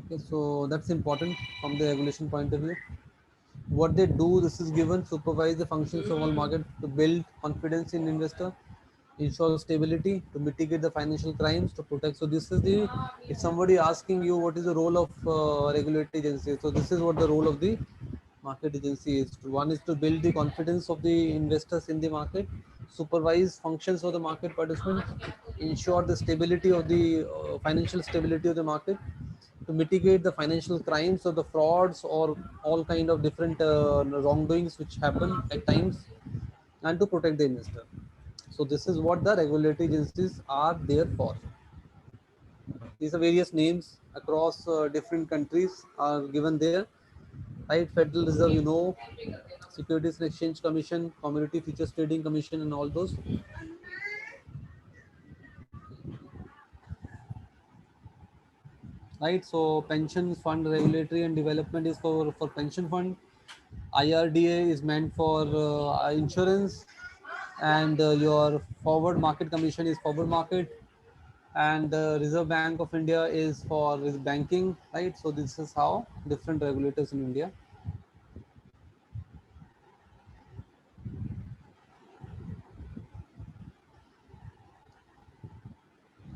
Okay, so that's important from the regulation point of view. What they do, this is given: supervise the functions of all market to build confidence in investor, ensure stability, to mitigate the financial crimes, to protect. So this is the, if somebody asking you what is the role of regulatory agency, so this is what the role of the market agency is. One is to build the confidence of the investors in the market, supervise functions of the market participants, ensure the stability of the financial stability of the market, to mitigate the financial crimes or the frauds or all kind of different wrongdoings which happen at times, and to protect the investor. So this is what the regulatory agencies are there for. These are various names across different countries are given there, right? Federal Reserve, you know, Securities and Exchange Commission, Commodity Futures Trading Commission, and all those. Right. So pension fund regulatory and development is for pension fund. IRDA is meant for insurance, and your forward market commission is forward market, and the Reserve Bank of India is for banking, right? So this is how different regulators in India.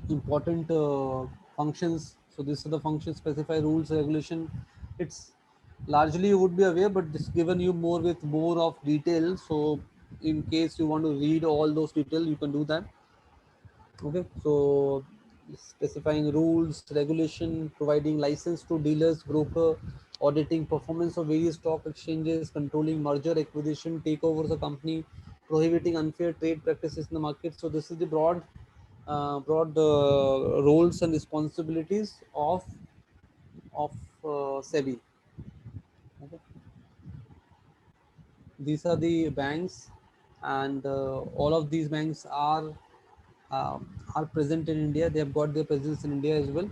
Important functions. So these are the functions, specify rules, regulation. It's largely you would be aware, but this given you more with more of detail. So in case you want to read all those detail, you can do that. Okay, so specifying rules, regulation, providing license to dealers, broker, auditing performance of various stock exchanges, controlling merger, acquisition, takeovers of company, prohibiting unfair trade practices in the market. So this is the broad roles and responsibilities of SEBI. Okay. These are the banks, and all of these banks are present in India. They have got their presence in India as well.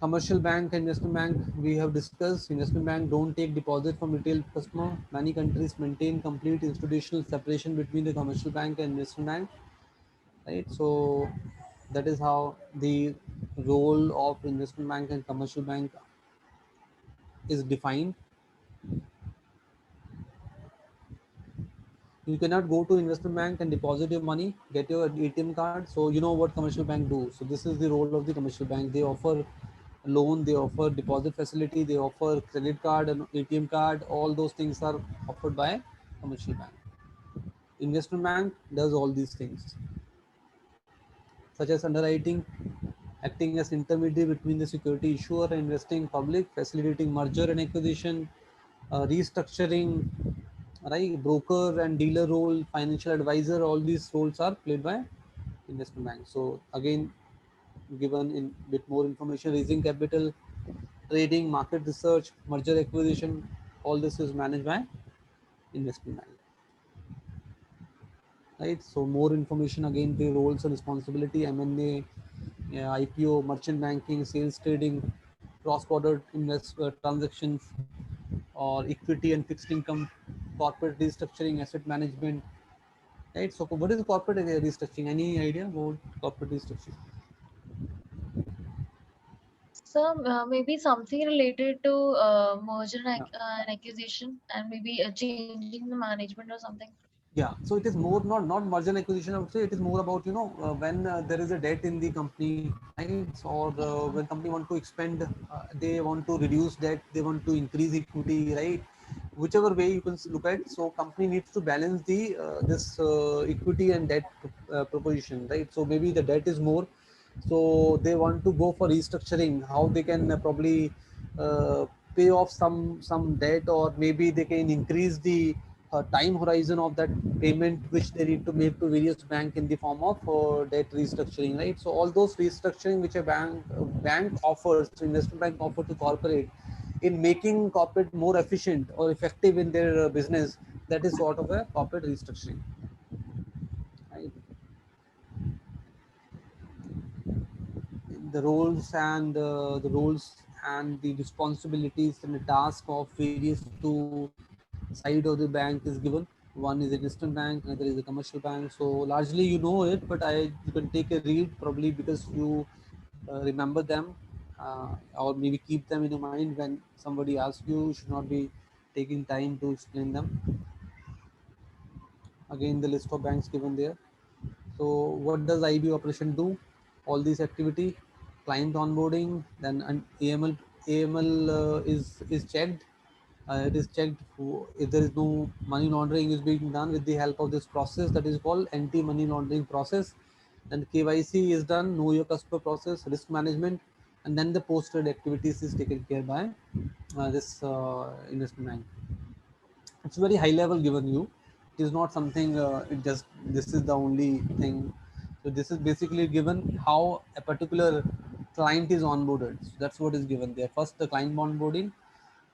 Commercial bank and investment bank, we have discussed. Investment bank don't take deposit from retail customer. Many countries maintain complete institutional separation between the commercial bank and investment bank, right? So that is how the role of investment bank and commercial bank is defined. You cannot go to investment bank and deposit your money, get your ATM card. So you know what commercial bank do. So this is the role of the commercial bank. They offer loan, they offer deposit facility, they offer credit card and ATM card. All those things are offered by commercial bank. Investment bank does all these things, such as underwriting, acting as intermediary between the security issuer and investing public, facilitating merger and acquisition, restructuring, right? Broker and dealer role, financial advisor, all these roles are played by investment bank. So again, given in bit more information, raising capital, trading, market research, merger acquisition, all this is managed by investment bank. Right. So more information, again, the roles and responsibility, M&A, IPO, merchant banking, sales trading, cross-border transactions, or equity and fixed income, corporate restructuring, asset management. Right. So what is corporate restructuring? Any idea about corporate restructuring? So maybe something related to merger and, Yeah. and acquisition, and maybe changing the management or something. Yeah, so it is more not merger and acquisition. I would say it is more about when there is a debt in the company, right? Or when Yeah. company want to expand, they want to reduce debt, they want to increase equity, right? Whichever way you can look at. So company needs to balance the this equity and debt proposition, right? So maybe the debt is more, so they want to go for restructuring. How they can probably uh, pay off some debt, or maybe they can increase the time horizon of that payment which they need to make to various bank in the form of debt restructuring, right? So all those restructuring which a bank offers, investment bank offer to corporate in making corporate more efficient or effective in their business, that is sort of a corporate restructuring, right? The roles and the responsibilities and the task of various two side of the bank is given. One is investment bank, another is a commercial bank. So largely you know it, but you can take a read probably because you remember them, or maybe keep them in your mind when somebody asks you. You should not be taking time to explain them. Again, the list of banks given there. So what does IB operation do? All these activity, client onboarding, then an AML is checked. It is checked if there is no money laundering is being done with the help of this process that is called anti-money laundering process. Then KYC is done, know your customer process, risk management, and then the post-trade activities is taken care by this investment bank. It's very high level given you. It is not something it just this is the only thing. So this is basically given how a particular client is onboarded. So that's what is given there. First the client onboarding,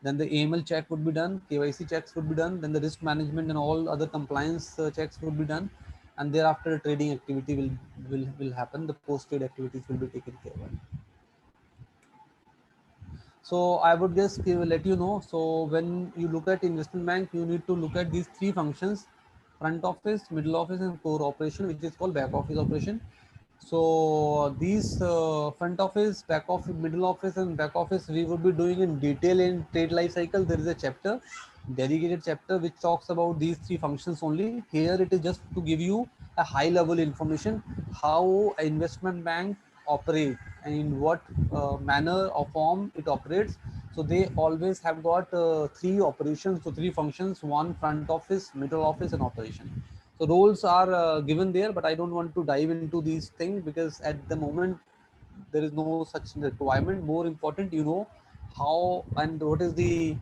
then the AML check would be done, KYC checks would be done, then the risk management and all other compliance checks would be done, and thereafter trading activity will happen. The post trade activities will be taken care of. So I would just let you know. So when you look at investment bank, you need to look at these three functions: front office, middle office, and core operation, which is called back office operation. So these front office, back office, middle office, and back office, we would be doing in detail in trade life cycle. There is a chapter, dedicated chapter, which talks about these three functions only. Here it is just to give you a high level information how an investment bank operate and in what manner or form it operates. So they always have got three operations, so three functions: one front office, middle office, and operation. So roles are given there, but I don't want to dive into these things because at the moment there is no such requirement. More important, you know how and what is the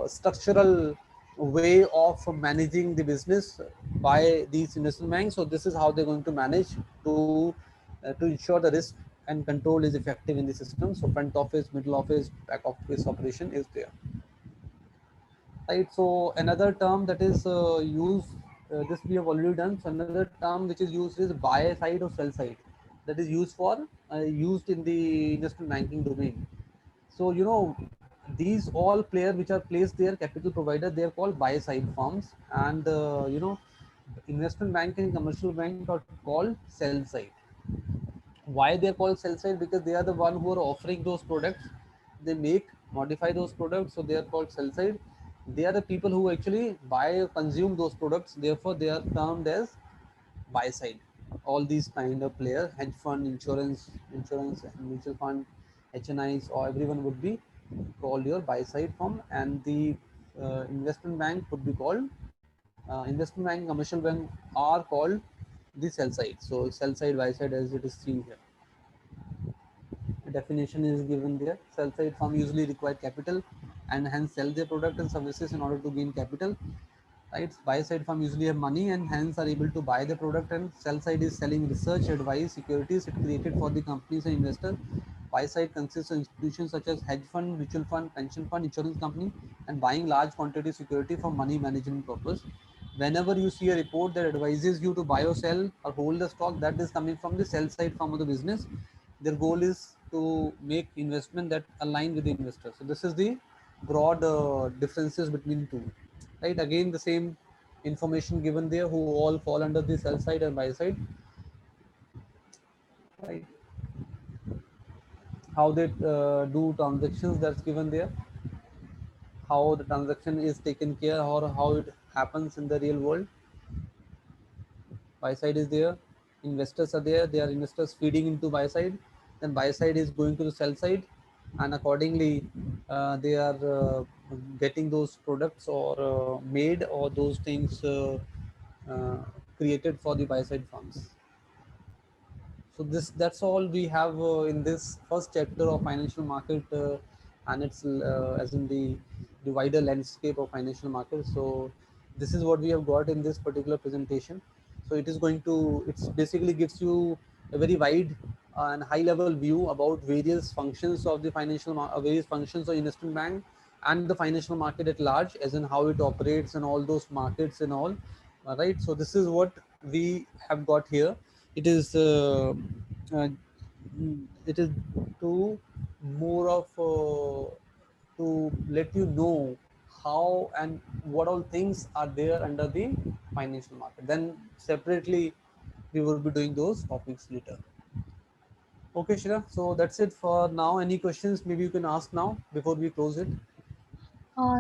structural way of managing the business by these investment banks. So this is how they're going to manage to ensure the risk and control is effective in the system. So front office, middle office, back office operation is there, right? So another term that is used, this we have already done. So another term which is used is buy side or sell side, that is used for used in the investment banking domain. So you know these all players which are placed there, capital provider, they are called buy side firms, and you know investment bank and commercial bank are called sell side. Why they are called sell side? Because they are the one who are offering those products. They make, modify those products, so they are called sell side. They are the people who actually buy or consume those products, therefore they are termed as buy side. All these kind of players, hedge fund, insurance and mutual fund, HNIs, or everyone would be called your buy side firm, and the investment bank would be called investment bank, commercial bank are called the sell side. So sell side, buy side, as it is seen here. The definition is given there. Sell side firm usually require capital and hence sell their product and services in order to gain capital. Right? Buy side firm usually have money and hence are able to buy the product, and sell side is selling research, advice, securities it created for the companies and investors. Buy side consists of institutions such as hedge fund, mutual fund, pension fund, insurance company, and buying large quantity security for money management purpose. Whenever you see a report that advises you to buy or sell or hold the stock, that is coming from the sell side firm of the business. Their goal is to make investment that align with the investor. So this is the broad differences between two. Right? Again, the same information given there, who all fall under the sell side and buy side. Right? How they do transactions, that's given there. How the transaction is taken care, or how it happens in the real world. Buy side is there, investors are there, they are investors feeding into buy side, then buy side is going to the sell side, and accordingly they are getting those products or made, or those things uh, created for the buy side firms. So this, that's all we have in this first chapter of financial market, and it's as in the wider landscape of financial market. So this is what we have got in this particular presentation. So it is going to, it's basically gives you a very wide and high level view about various functions of the various functions of investment bank and the financial market at large, as in how it operates and all those markets and all. Right, so this is what we have got here. It is uh, it is to more of to let you know how and what all things are there under the financial market. Then separately we will be doing those topics later. Okay, Shira, so that's it for now. Any questions maybe you can ask now before we close it?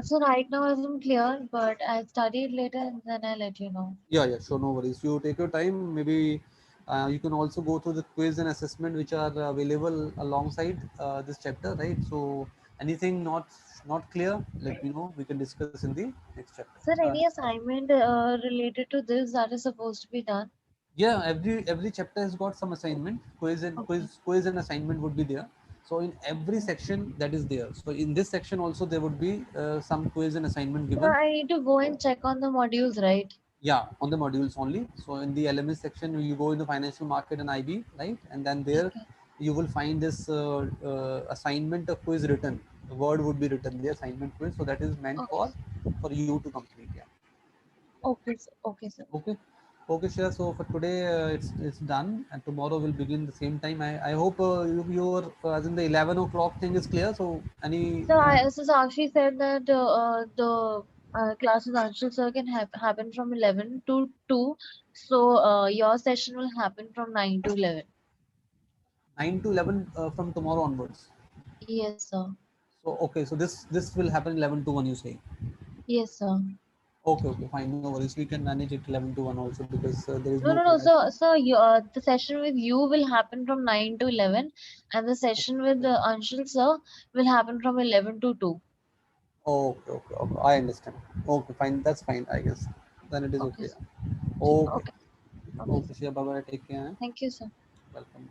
So right now I'm clear, but I'll study it later and then I'll let you know. Yeah, yeah, sure, no worries. You take your time. Maybe you can also go through the quiz and assessment which are available alongside this chapter, right? So anything not clear, let me know. We can discuss in the next chapter. Sir, any assignment related to this that is supposed to be done? Yeah, every chapter has got some assignment, Okay. quiz and assignment would be there. So in every section that is there. So in this section also there would be some quiz and assignment So given. I need to go and check on the modules, right? Yeah, on the modules only. So in the LMS section, you go in the financial market and IB, right? And then there Okay. you will find this assignment of quiz written. The word would be written there, assignment quiz. So that is meant Okay. for you to complete. Yeah. Okay, sir. Okay, sir. Okay. Okay, Shreya. So for today, it's done, and tomorrow we'll begin the same time. I hope your as in the 11 o'clock thing is clear. So any So Sakshi said that the classes Anshul sir can happen from 11 to 2. So your session will happen from 9 to 11. 9 to 11 from tomorrow onwards. Yes, sir. So okay, so this will happen 11 to 1. You say? Yes, sir. Okay, okay, fine, no worries. We can manage it 11 to 1 also because there is No, no no, no. clash. So the session with you will happen from 9 to 11, and the session with Anshul sir will happen from 11 to 2. Okay, okay, okay. I understand. Okay, fine. That's fine, I guess. Then it is Okay, okay. sir. Okay. Okay. Okay, Okay, sir. Shia, bye bye. Take care. Thank you, sir. Welcome.